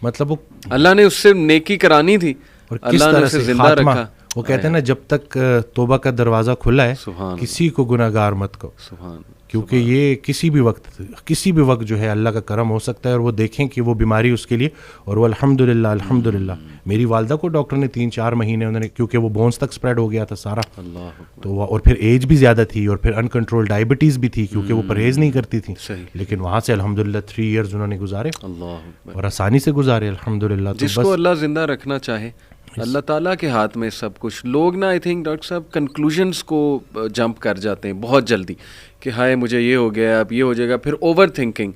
مطلب وہ اللہ نے اس سے نیکی کرانی تھی اور کس طرح سے زندہ رکھا. وہ کہتے ہیں نا جب تک توبہ کا دروازہ کھلا ہے کسی کو گناہ گار مت کہو. کیونکہ یہ کسی بھی وقت جو ہے اللہ کا کرم ہو سکتا ہے. اور وہ دیکھیں کہ وہ بیماری اس کے لیے اور وہ الحمدللہ میری والدہ کو ڈاکٹر نے 3-4 مہینے انہوں نے، کیونکہ وہ بونس تک اسپریڈ ہو گیا تھا سارا. تو اور پھر ایج بھی زیادہ تھی اور پھر انکنٹرول ڈائبٹیز بھی تھی کیونکہ وہ پرہیز نہیں کرتی تھی. لیکن وہاں سے الحمدللہ 3 years انہوں نے گزارے اور آسانی سے گزارے الحمدللہ. جس کو اللہ زندہ رکھنا چاہے اللہ تعالیٰ کے ہاتھ میں سب کچھ. لوگ نا آئی تھنک ڈاکٹر صاحب کنکلوژنس کو جمپ کر جاتے ہیں بہت جلدی کہ ہائے مجھے یہ ہو گیا اب یہ ہو جائے گا. پھر اوور تھنکنگ.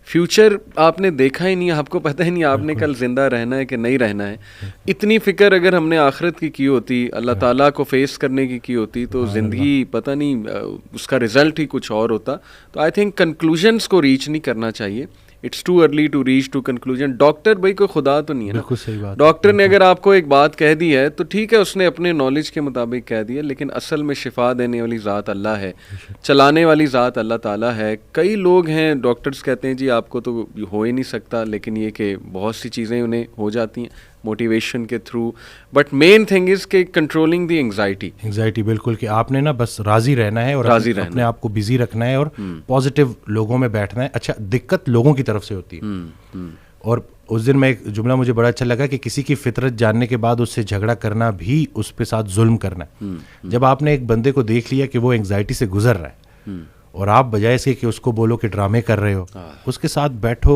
فیوچر آپ نے دیکھا ہی نہیں، آپ کو پتہ ہی نہیں آپ نے کل زندہ رہنا ہے کہ نہیں رہنا ہے. اتنی فکر اگر ہم نے آخرت کی ہوتی، اللہ تعالیٰ کو فیس کرنے کی ہوتی تو زندگی پتہ نہیں اس کا رزلٹ ہی کچھ اور ہوتا. تو آئی تھنک کنکلوژنس کو ریچ نہیں کرنا چاہیے. It's too early to reach to conclusion. Doctor بھائی کوئی خدا تو نہیں ہے نا. ڈاکٹر نے اگر آپ کو ایک بات کہہ دی ہے تو ٹھیک ہے، اس نے اپنے نالج کے مطابق کہہ دیا، لیکن اصل میں شفا دینے والی ذات اللہ ہے، چلانے والی ذات اللہ تعالیٰ ہے. کئی لوگ ہیں ڈاکٹرز کہتے ہیں جی آپ کو تو ہو ہی نہیں سکتا، لیکن یہ کہ بہت سی چیزیں انہیں ہو جاتی ہیں موٹیویشن کے through. But main thing is کہ کنٹرولنگ دی انگزائٹی. بالکل کہ آپ نے نا بس راضی رہنا ہے اور اپنے آپ کو بزی رکھنا ہے اور پازیٹیو لوگوں میں بیٹھنا ہے. اچھا دقت لوگوں کی طرف سے ہوتی ہے. اور اس دن میں ایک جملہ مجھے بڑا اچھا لگا کہ کسی کی فطرت جاننے کے بعد اس سے جھگڑا کرنا بھی اس پہ ساتھ ظلم کرنا ہے. جب آپ نے ایک بندے کو دیکھ لیا کہ وہ انگزائٹی سے گزر رہا ہے اور آپ بجائے اس کے کہ اس کو بولو کہ ڈرامے کر رہے ہو، اس کے ساتھ بیٹھو.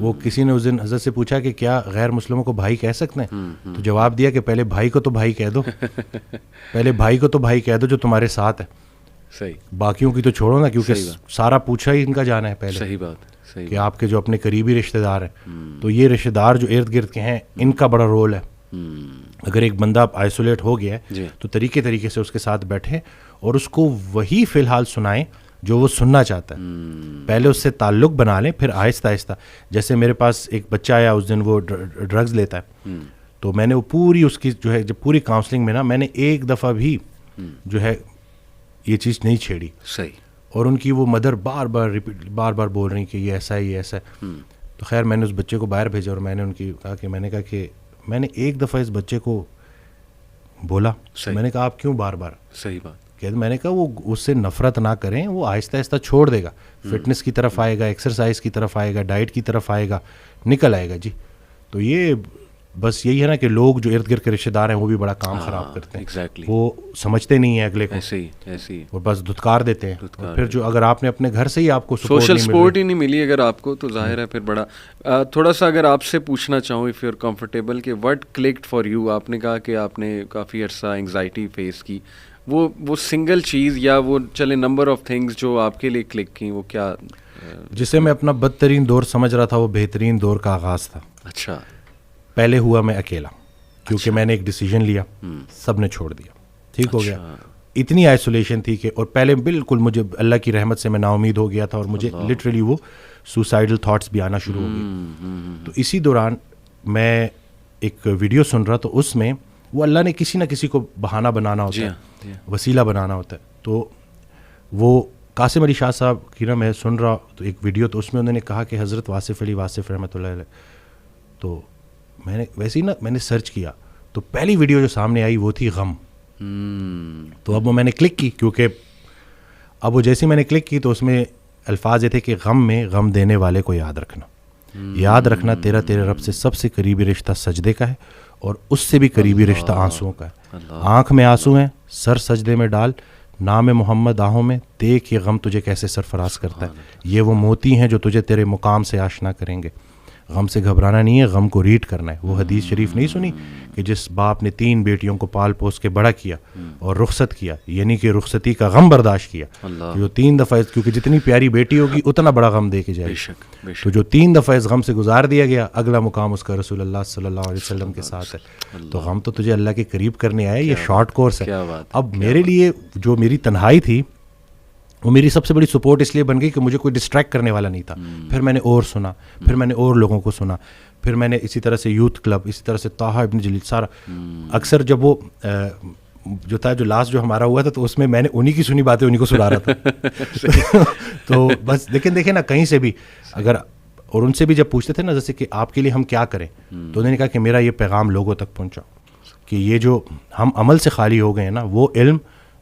وہ کسی نے اس دن حضرت سے پوچھا کہ کیا غیر مسلموں کو بھائی کہہ سکتے ہیں؟ تو جواب دیا کہ پہلے بھائی کو تو بھائی کہہ دو، پہلے بھائی کو تو بھائی کہہ دو جو تمہارے ساتھ ہے. صحیح. باقیوں کی تو چھوڑو نا، کیونکہ سارا پوچھا ہی ان کا جانا ہے پہلے. صحیح بات کہ آپ کے جو اپنے قریبی رشتہ دار ہیں، تو یہ رشتہ دار جو ارد گرد کے ہیں ان کا بڑا رول ہے. اگر ایک بندہ آئسولیٹ ہو گیا ہے تو طریقے سے اس کے ساتھ بیٹھیں اور اس کو وہی فی الحال سنائیں جو وہ سننا چاہتا ہے. پہلے اس سے تعلق بنا لیں، پھر آہستہ آہستہ. جیسے میرے پاس ایک بچہ آیا اس دن، وہ ڈرگز لیتا ہے، تو میں نے وہ پوری اس کی جو ہے جب پوری کاؤنسلنگ میں نا میں نے ایک دفعہ بھی جو ہے یہ چیز نہیں چھیڑی. صحیح. اور ان کی وہ مدر بار بار بول رہی کہ یہ ایسا ہے یہ ایسا ہے. تو خیر میں نے اس بچے کو باہر بھیجا اور میں نے ان کی کہا کہ میں نے ایک دفعہ اس بچے کو بولا. میں نے کہا آپ کیوں بار بار. صحیح بات. کہ میں نے کہا وہ اس سے نفرت نہ کریں, وہ آہستہ آہستہ چھوڑ دے گا, فٹنس کی طرف آئے گا, ایکسرسائز کی طرف آئے گا, ڈائٹ کی طرف آئے گا, نکل آئے گا جی. تو یہ بس یہی ہے نا کہ لوگ جو ارد گرد کے رشتے دار ہیں وہ بھی بڑا کام خراب کرتے ہیں, وہ سمجھتے نہیں ہیں اگلے کو, ایسے ہی اور بس دھتکار دیتے ہیں. اور پھر جو اگر آپ نے اپنے گھر سے ہی آپ کو سوشل سپورٹ ہی نہیں ملی اگر آپ کو, تو ظاہر ہے پھر بڑا. تھوڑا سا اگر آپ سے پوچھنا چاہوں اف یو آر کمفرٹیبل کہ وٹ کلکڈ فار یو, آپ نے کہا کہ آپ نے کافی عرصہ انگزائٹی فیس کی, وہ سنگل چیز یا وہ چلے نمبر آف تھنگس جو آپ کے لیے کلک کی, وہ کیا؟ جسے میں اپنا بدترین دور سمجھ رہا تھا وہ بہترین دور کا آغاز تھا. اچھا. پہلے ہوا میں اکیلا, کیونکہ میں نے ایک ڈیسیجن لیا, سب نے چھوڑ دیا, ٹھیک ہو گیا. اتنی آئسولیشن تھی کہ, اور پہلے بالکل مجھے اللہ کی رحمت سے میں نا امید ہو گیا تھا, اور مجھے لٹرلی وہ سوسائڈل تھاٹس بھی آنا شروع ہو گئے. تو اسی دوران میں ایک ویڈیو سن رہا, تو اس میں وہ اللہ نے کسی نہ کسی کو بہانہ بنانا ہوتا ہے, وسیلہ بنانا ہوتا ہے. تو وہ قاسم علی شاہ صاحب کی نا میں سن رہا تو ایک ویڈیو, تو اس میں انہوں نے کہا کہ حضرت واصف علی واصف رحمۃ اللہ علیہ. تو میں نے ویسے ہی نا میں نے سرچ کیا, تو پہلی ویڈیو جو سامنے آئی وہ تھی غم. تو اب وہ میں نے کلک کی, کیونکہ اب وہ جیسے میں نے کلک کی تو اس میں الفاظ یہ تھے کہ غم میں غم دینے والے کو یاد رکھنا, یاد رکھنا تیرے رب سے سب سے قریبی رشتہ سجدے کا ہے, اور اس سے بھی قریبی رشتہ آنسوؤں کا ہے. آنکھ میں آنسو ہیں, سر سجدے میں ڈال, نام محمد آہوں میں, دیکھ یہ غم تجھے کیسے سرفراز کرتا ہے. یہ وہ موتی ہیں جو تجھے تیرے مقام سے آشنا کریں گے. غم سے گھبرانا نہیں ہے, غم کو ریڈ کرنا ہے. وہ حدیث شریف نہیں سنی کہ جس باپ نے 3 بیٹیوں کو پال پوس کے بڑا کیا اور رخصت کیا, یعنی کہ رخصتی کا غم برداشت کیا, جو 3 دفعہ, کیونکہ جتنی پیاری بیٹی ہوگی اتنا بڑا غم دے کے جائے گی, تو جو 3 دفعہ اس غم سے گزار دیا گیا, اگلا مقام اس کا رسول اللہ صلی اللہ علیہ وسلم کے ساتھ ہے. تو غم تو تجھے اللہ کے قریب کرنے آئے, یہ شارٹ کورس ہے. اب میرے لیے جو میری تنہائی تھی وہ میری سب سے بڑی سپورٹ اس لیے بن گئی کہ مجھے کوئی ڈسٹریکٹ کرنے والا نہیں تھا. پھر میں نے اور سنا, پھر میں نے اور لوگوں کو سنا, پھر میں نے اسی طرح سے یوتھ کلب, اسی طرح سے طہ ابن جلیل, سارا. اکثر جب وہ جو تھا جو لاسٹ جو ہمارا ہوا تھا, تو اس میں نے انہی کی سنی باتیں انہی کو سنا رہا تھا. تو بس لیکن دیکھیں نا, کہیں سے بھی اگر, اور ان سے بھی جب پوچھتے تھے نا جیسے کہ آپ کے لیے ہم کیا کریں, تو انہوں نے کہا کہ میرا یہ پیغام لوگوں تک پہنچاؤ کہ یہ جو ہم عمل سے خالی ہو گئے ہیں نا, وہ علم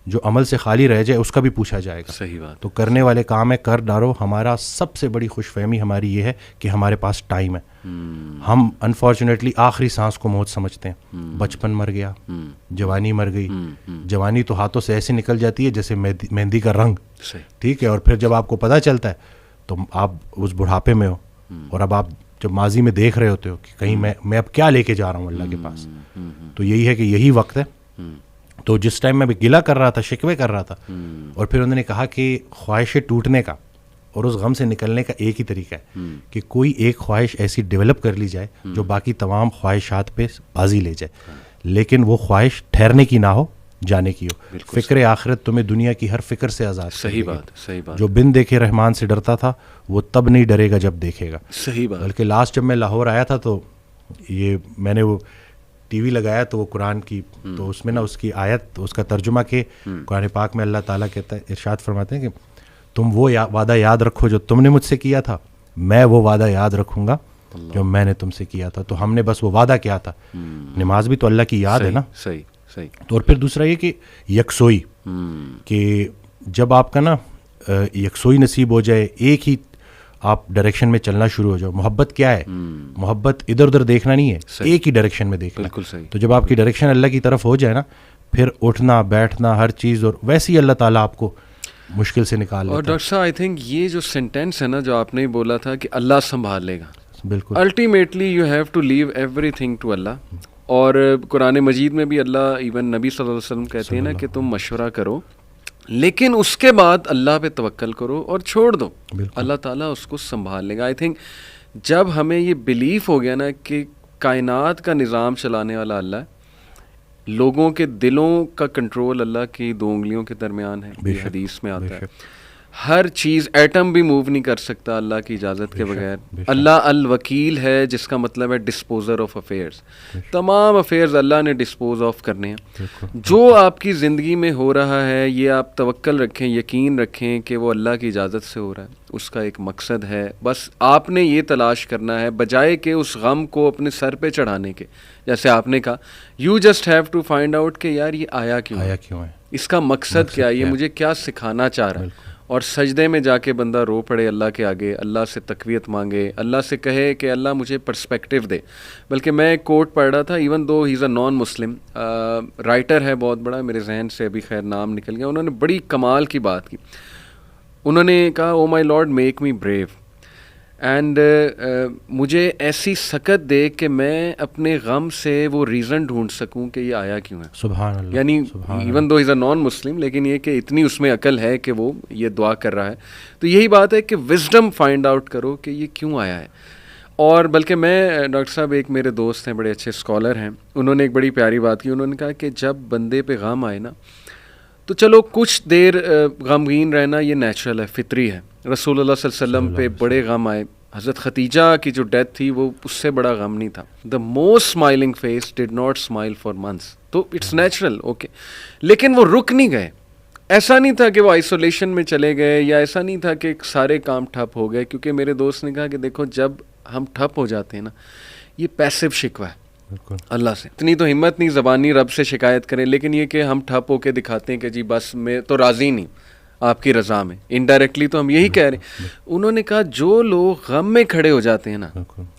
جو عمل سے خالی رہ جائے اس کا بھی پوچھا جائے گا. صحیح بات. تو کرنے والے کام ہے, کر ڈالو. ہمارا سب سے بڑی خوش فہمی ہماری یہ ہے کہ ہمارے پاس ٹائم ہے. ہم انفارچونیٹلی آخری سانس کو موت سمجھتے ہیں. بچپن مر گیا, جوانی مر گئی. جوانی تو ہاتھوں سے ایسے نکل جاتی ہے جیسے مہندی کا رنگ, ٹھیک ہے. اور پھر جب آپ کو پتہ چلتا ہے تو آپ اس بڑھاپے میں ہو, اور اب آپ جب ماضی میں دیکھ رہے ہوتے ہو کہ کہیں میں اب کیا لے کے جا رہا ہوں اللہ کے پاس. تو یہی ہے کہ یہی وقت ہے. تو جس ٹائم میں گلہ کر رہا تھا, شکوے کر رہا تھا, اور پھر انہوں نے کہا کہ خواہشیں ٹوٹنے کا اور اس غم سے نکلنے کا ایک ہی طریقہ ہے کہ کوئی ایک خواہش ایسی ڈیولپ کر لی جائے جو باقی تمام خواہشات پہ بازی لے جائے, لیکن وہ خواہش ٹھہرنے کی نہ ہو, جانے کی ہو. فکر آخرت تمہیں دنیا کی ہر فکر سے آزاد. صحیح بات, صحیح بات. جو بن دیکھے رحمان سے ڈرتا تھا وہ تب نہیں ڈرے گا جب دیکھے گا. صحیح بات. بلکہ لاسٹ جب میں لاہور آیا تھا تو یہ میں نے وہ ٹی وی لگایا, تو وہ قرآن کی, تو اس میں نا اس کی آیت, اس کا ترجمہ کہ قرآن پاک میں اللہ تعالیٰ کہتا ہے, ارشاد فرماتے ہیں کہ تم وہ وعدہ یاد رکھو جو تم نے مجھ سے کیا تھا, میں وہ وعدہ یاد رکھوں گا جو میں نے تم سے کیا تھا. تو ہم نے بس وہ وعدہ کیا تھا. نماز بھی تو اللہ کی یاد ہے نا. صحیح صحیح. تو اور پھر دوسرا یہ کہ یکسوئی, کہ جب آپ کا نا یکسوئی نصیب ہو جائے, ایک ہی آپ ڈائریکشن میں چلنا شروع ہو جاؤ. محبت کیا ہے؟ محبت ادھر ادھر دیکھنا نہیں ہے, ایک ہی ڈائریکشن میں دیکھنا. بالکل صحیح. تو جب آپ کی ڈائریکشن اللہ کی طرف ہو جائے نا, پھر اٹھنا بیٹھنا ہر چیز, اور ویسے ہی اللہ تعالیٰ آپ کو مشکل سے نکال لیتا ہے. اور ڈاکٹر صاحب آئی تھنک یہ جو سینٹینس ہے نا جو آپ نے بولا تھا کہ اللہ سنبھال لے گا, بالکل ultimately you have to leave everything to Allah. اور قرآن مجید میں بھی اللہ, ایون نبی صلی اللہ علیہ وسلم کہتے ہیں نا کہ تم مشورہ کرو, لیکن اس کے بعد اللہ پہ توکل کرو اور چھوڑ دو, اللہ تعالیٰ اس کو سنبھال لے گا. آئی تھنک جب ہمیں یہ بلیف ہو گیا نا کہ کائنات کا نظام چلانے والا اللہ ہے, لوگوں کے دلوں کا کنٹرول اللہ کی 2 انگلیوں کے درمیان ہے, یہ حدیث میں آتا ہے. ہر چیز, ایٹم بھی موو نہیں کر سکتا اللہ کی اجازت کے بغیر. اللہ الوکیل ہے, جس کا مطلب ہے ڈسپوزر آف افیئرس. تمام افیئرز اللہ نے ڈسپوز آف کرنے ہیں. جو آپ کی زندگی میں ہو رہا ہے یہ آپ توکل رکھیں, یقین رکھیں کہ وہ اللہ کی اجازت سے ہو رہا ہے, اس کا ایک مقصد ہے. بس آپ نے یہ تلاش کرنا ہے, بجائے کہ اس غم کو اپنے سر پہ چڑھانے کے, جیسے آپ نے کہا, you just have to find out کہ یار یہ آیا کیوں ہے. اس کا مقصد کیا ہے, یہ مجھے کیا سکھانا چاہ رہا ہے. اور سجدے میں جا کے بندہ رو پڑے اللہ کے آگے, اللہ سے تقویت مانگے, اللہ سے کہے کہ اللہ مجھے پرسپیکٹیو دے. بلکہ میں ایک کوٹ پڑھ رہا تھا, ایون دو ہی از اے نان مسلم رائٹر ہے بہت بڑا, میرے ذہن سے ابھی خیر نام نکل گیا, انہوں نے بڑی کمال کی بات کی. انہوں نے کہا oh my lord make me brave, and مجھے ایسی سکت دے کہ میں اپنے غم سے وہ ریزن ڈھونڈ سکوں کہ یہ آیا کیوں ہے. سبحان اللہ. یعنی ایون دو از اے نان مسلم, لیکن یہ کہ اتنی اس میں عقل ہے کہ وہ یہ دعا کر رہا ہے. تو یہی بات ہے کہ وزڈم فائنڈ آؤٹ کرو کہ یہ کیوں آیا ہے. اور بلکہ میں ڈاکٹر صاحب, ایک میرے دوست ہیں بڑے اچھے اسکالر ہیں, انہوں نے ایک بڑی پیاری بات کی. انہوں نے کہا کہ جب بندے پہ غم آئے نا تو چلو کچھ دیر غمگین رہنا یہ نیچرل ہے, فطری ہے. رسول اللہ صلی اللہ علیہ وسلم پہ بڑے غم آئے. حضرت خدیجہ کی جو ڈیتھ تھی وہ اس سے بڑا غم نہیں تھا. The most smiling face did not smile for months. تو اٹس نیچرل, اوکے. لیکن وہ رک نہیں گئے. ایسا نہیں تھا کہ وہ آئسولیشن میں چلے گئے, یا ایسا نہیں تھا کہ سارے کام ٹھپ ہو گئے. کیونکہ میرے دوست نے کہا کہ دیکھو جب ہم ٹھپ ہو جاتے ہیں نا, یہ پیسو شکوہ ہے اللہ سے. اتنی تو ہمت نہیں زبانی رب سے شکایت کریں, لیکن یہ کہ ہم ٹھپ ہو کے دکھاتے ہیں کہ جی بس میں تو راضی نہیں آپ کی رضا میں, انڈائریکٹلی تو ہم یہی کہہ رہے ہیں. انہوں نے کہا جو لوگ غم میں کھڑے ہو جاتے ہیں نا,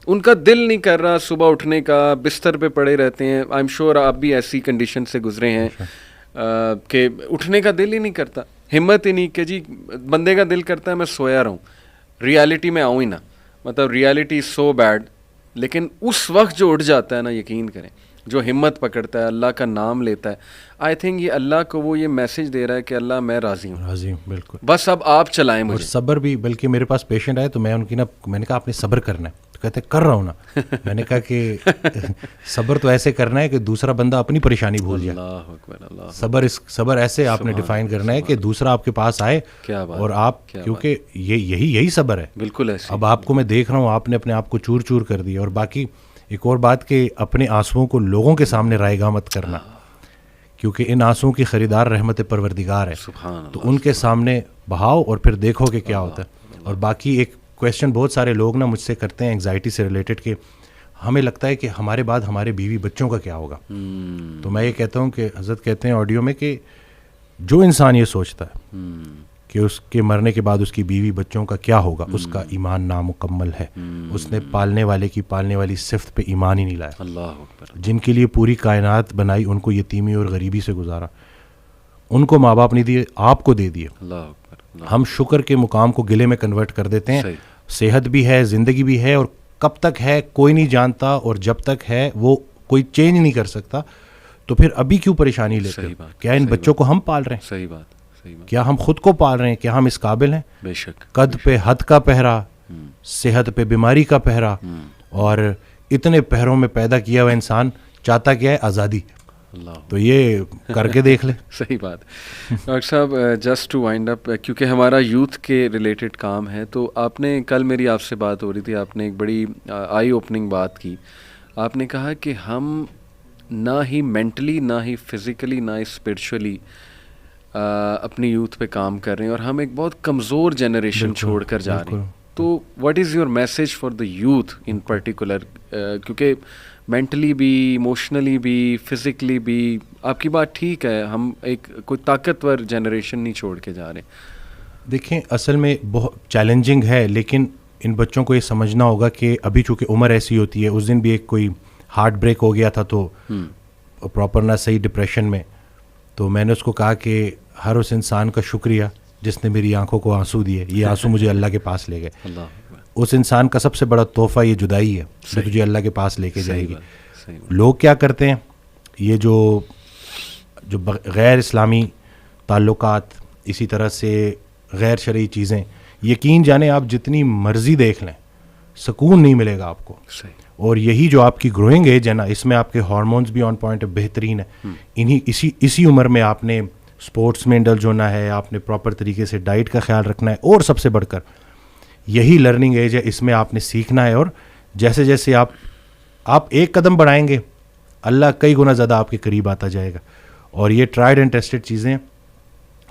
ان کا دل نہیں کر رہا صبح اٹھنے کا, بستر پہ پڑے رہتے ہیں. آئی ایم شیور آپ بھی ایسی کنڈیشن سے گزرے ہیں کہ اٹھنے کا دل ہی نہیں کرتا, ہمت ہی نہیں کہ جی بندے کا دل کرتا ہے میں سویا رہوں, ریالٹی میں آؤں ہی نا. مطلب ریالٹی از سو بیڈ. لیکن اس وقت جو اٹھ جاتا ہے نا, یقین کریں, جو ہمت پکڑتا ہے, اللہ کا نام لیتا ہے, آئی تھنک یہ اللہ کو وہ یہ میسج دے رہا ہے کہ اللہ میں راضی ہوں, راضی ہوں. بالکل. بس اب آپ چلائیں مجھے. صبر بھی, بلکہ میرے پاس پیشنٹ آئے تو میں ان کی میں نے کہا آپ نے صبر کرنا ہے, تو کہتے کر رہا ہوں نا. میں نے کہا کہ صبر تو ایسے کرنا ہے کہ دوسرا بندہ اپنی پریشانی بھول جائے. اللہ اکبر, اللہ. صبر ایسے آپ نے ڈیفائن کرنا ہے کہ دوسرا آپ کے پاس آئے اور آپ, کیونکہ یہی صبر ہے. بالکل ایسے. اب آپ کو میں دیکھ رہا ہوں آپ نے اپنے آپ کو چور چور کر دیا. اور باقی ایک اور بات کہ اپنے آنسوؤں کو لوگوں کے سامنے رائے گاہ مت کرنا, کیونکہ ان آنسوؤں کی خریدار رحمت پروردگار ہے. تو ان کے سامنے بہاؤ اور پھر دیکھو کہ کیا ہوتا ہے. اور باقی ایک کویشچن بہت سارے لوگ نا مجھ سے کرتے ہیں انگزائٹی سے ریلیٹڈ, کہ ہمیں لگتا ہے کہ ہمارے بعد ہمارے بیوی بچوں کا کیا ہوگا. تو میں یہ کہتا ہوں کہ حضرت کہتے ہیں آڈیو میں کہ جو انسان یہ سوچتا ہے کہ اس کے مرنے کے بعد اس کی بیوی بچوں کا کیا ہوگا, اس کا ایمان نامکمل ہے. اس نے پالنے والے کی پالنے والی صفت پہ ایمان ہی نہیں لایا. اللہ اکبر. جن کے لیے پوری کائنات بنائی, ان کو یتیمی اور غریبی سے گزارا, ان کو ماں باپ نہیں دیے, آپ کو دے دیے. اللہ اکبر. ہم شکر کے مقام کو گلے میں کنورٹ کر دیتے ہیں. صحت بھی ہے, زندگی بھی ہے, اور کب تک ہے کوئی نہیں جانتا, اور جب تک ہے وہ کوئی چینج نہیں کر سکتا. تو پھر ابھی کیوں پریشانی لیتے ہیں؟ کیا ان بچوں کو ہم پال رہے ہیں؟ صحیح بات. کیا ہم خود کو پال رہے ہیں؟ کیا ہم اس قابل ہیں؟ بے شک. قد پہ حد کا پہرا, صحت پہ بیماری کا پہرا, اور اتنے پہروں میں پیدا کیا ہوا انسان چاہتا کیا ہے؟ آزادی. تو یہ کر کے دیکھ لیں. صحیح بات. ڈاکٹر صاحب جسٹ ٹو وائنڈ اپ, کیونکہ ہمارا یوتھ کے ریلیٹڈ کام ہے, تو آپ نے کل میری آپ سے بات ہو رہی تھی, آپ نے ایک بڑی آئی اوپننگ بات کی. آپ نے کہا کہ ہم نہ ہی مینٹلی, نہ ہی فزیکلی, نہ ہی اسپرچولی اپنی یوتھ پہ کام کر رہے ہیں, اور ہم ایک بہت کمزور جنریشن چھوڑ کر جا رہے ہیں. تو what is your message for the youth in particular, کیونکہ مینٹلی بھی, ایموشنلی بھی, فزیکلی بھی, آپ کی بات ٹھیک ہے, ہم ایک کوئی طاقتور جنریشن نہیں چھوڑ کے جا رہے. دیکھیں اصل میں بہت چیلنجنگ ہے, لیکن ان بچوں کو یہ سمجھنا ہوگا کہ ابھی چونکہ عمر ایسی ہوتی ہے. اس دن بھی ایک کوئی ہارٹ بریک ہو گیا تھا, تو پراپر نہ صحیح ڈپریشن میں, تو میں نے اس کو کہا کہ ہر اس انسان کا شکریہ جس نے میری آنکھوں کو آنسو دیے. یہ آنسو مجھے اللہ کے پاس لے گئے. اس انسان کا سب سے بڑا تحفہ یہ جدائی ہے جو تجھے اللہ کے پاس لے کے جائے گی. لوگ کیا کرتے ہیں, یہ جو غیر اسلامی تعلقات, اسی طرح سے غیر شرعی چیزیں, یقین جانیں آپ جتنی مرضی دیکھ لیں سکون نہیں ملے گا آپ کو. اور یہی جو آپ کی گروئنگ ایج ہے نا, اس میں آپ کے ہارمونز بھی آن پوائنٹ بہترین ہے. اسی عمر میں آپ نے اسپورٹس میں انڈلج ہونا ہے, آپ نے پراپر طریقے سے ڈائٹ کا خیال رکھنا ہے, اور سب سے بڑھ کر یہی لرننگ ایج ہے, اس میں آپ نے سیکھنا ہے. اور جیسے جیسے آپ ایک قدم بڑھائیں گے, اللہ کئی گنا زیادہ آپ کے قریب آتا جائے گا. اور یہ ٹرائیڈ اینڈ ٹیسٹڈ چیزیں,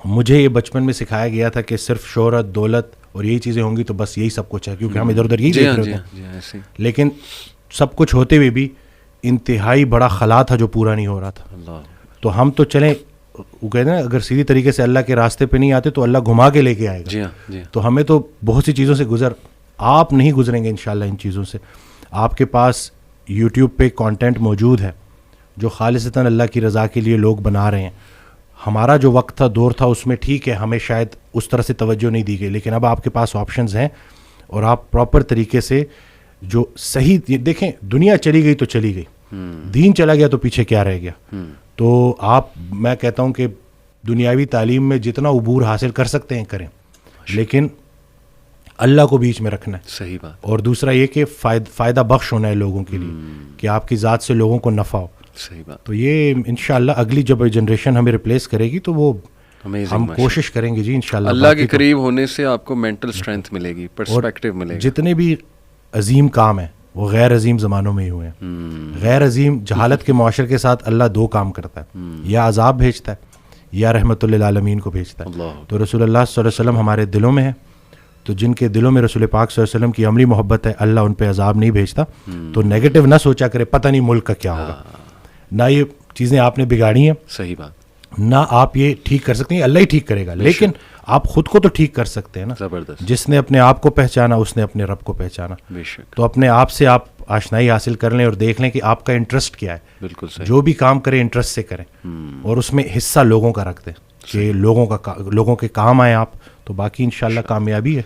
مجھے یہ بچپن میں سکھایا گیا تھا کہ صرف شہرت, دولت اور یہی چیزیں ہوں گی تو بس یہی سب کچھ ہے, کیونکہ ہم ادھر ادھر یہی دیکھ رہے تھے. لیکن سب کچھ ہوتے ہوئے بھی انتہائی بڑا خلا تھا جو پورا نہیں ہو رہا تھا. تو ہم تو چلیں وہ کہتے ہیں اگر سیدھی طریقے سے اللہ کے راستے پہ نہیں آتے تو اللہ گھما کے لے کے آئے گا. جی ہاں جی. تو ہمیں تو بہت سی چیزوں سے آپ نہیں گزریں گے انشاءاللہ ان چیزوں سے. آپ کے پاس یوٹیوب پہ کانٹینٹ موجود ہے جو خالصتاً اللہ کی رضا کے لیے لوگ بنا رہے ہیں. ہمارا جو وقت تھا دور تھا اس میں ٹھیک ہے ہمیں شاید اس طرح سے توجہ نہیں دی گئی, لیکن اب آپ کے پاس آپشنز ہیں اور آپ پراپر طریقے سے جو صحیح دیکھیں. دنیا چلی گئی تو چلی گئی, دین چلا گیا تو پیچھے کیا رہ گیا. تو میں کہتا ہوں کہ دنیاوی تعلیم میں جتنا عبور حاصل کر سکتے ہیں کریں, لیکن اللہ کو بیچ میں رکھنا ہے. صحیح بات. اور دوسرا یہ کہ فائدہ بخش ہونا ہے لوگوں کے لیے, کہ آپ کی ذات سے لوگوں کو نفع ہو. صحیح بات. تو یہ انشاءاللہ اگلی جب جنریشن ہمیں ریپلیس کرے گی تو وہ ہم کوشش کریں گے جی انشاءاللہ. اللہ کے قریب ہونے سے آپ کو مینٹل اسٹرینتھ ملے گی, پرسپیکٹیو ملے گا. جتنے بھی عظیم کام ہیں وہ غیر عظیم زمانوں میں ہی ہوئے ہیں. غیر عظیم جہالت کے معاشرے کے ساتھ اللہ دو کام کرتا ہے, یا عذاب بھیجتا ہے یا رحمت للعالمین کو بھیجتا ہے. تو رسول اللہ صلی اللہ علیہ وسلم ہمارے دلوں میں ہے, تو جن کے دلوں میں رسول پاک صلی اللہ علیہ وسلم کی عملی محبت ہے اللہ ان پہ عذاب نہیں بھیجتا. تو نیگیٹو نہ سوچا کرے پتہ نہیں ملک کا کیا ہوگا, نہ یہ چیزیں آپ نے بگاڑی ہیں, صحیح بات, نہ آپ یہ ٹھیک کر سکتے ہیں, اللہ ہی ٹھیک کرے گا. لیکن آپ خود کو تو ٹھیک کر سکتے ہیں نا. زبردست. جس نے اپنے آپ کو پہچانا اس نے اپنے رب کو پہچانا. بے شک. تو اپنے آپ سے آپ آشنائی حاصل کر لیں اور دیکھ لیں کہ آپ کا انٹرسٹ کیا ہے. بالکل صحیح. جو بھی کام کریں انٹرسٹ سے کریں, اور اس میں حصہ لوگوں کا رکھ دیں کہ لوگوں کے کام آئیں آپ, تو باقی انشاءاللہ کامیابی ہے.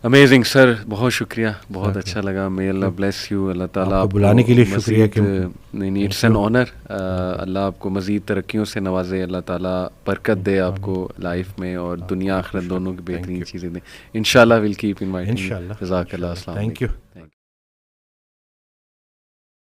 امیزنگ سر, بہت شکریہ, بہت اچھا لگا. may Allah bless you. اللہ تعالیٰ آپ کو بلانے کے لیے شکریہ. کہ نہیں, اٹس این آنر. اللہ آپ کو مزید ترقیوں سے نوازے, اللہ تعالیٰ برکت دے آپ کو لائف میں, اور دنیا آخرت دونوں کی بہترین چیزیں دیں انشاءاللہ. Will keep in mind. انشاءاللہ. جزاک اللہ. السلام علیکم. Thank you.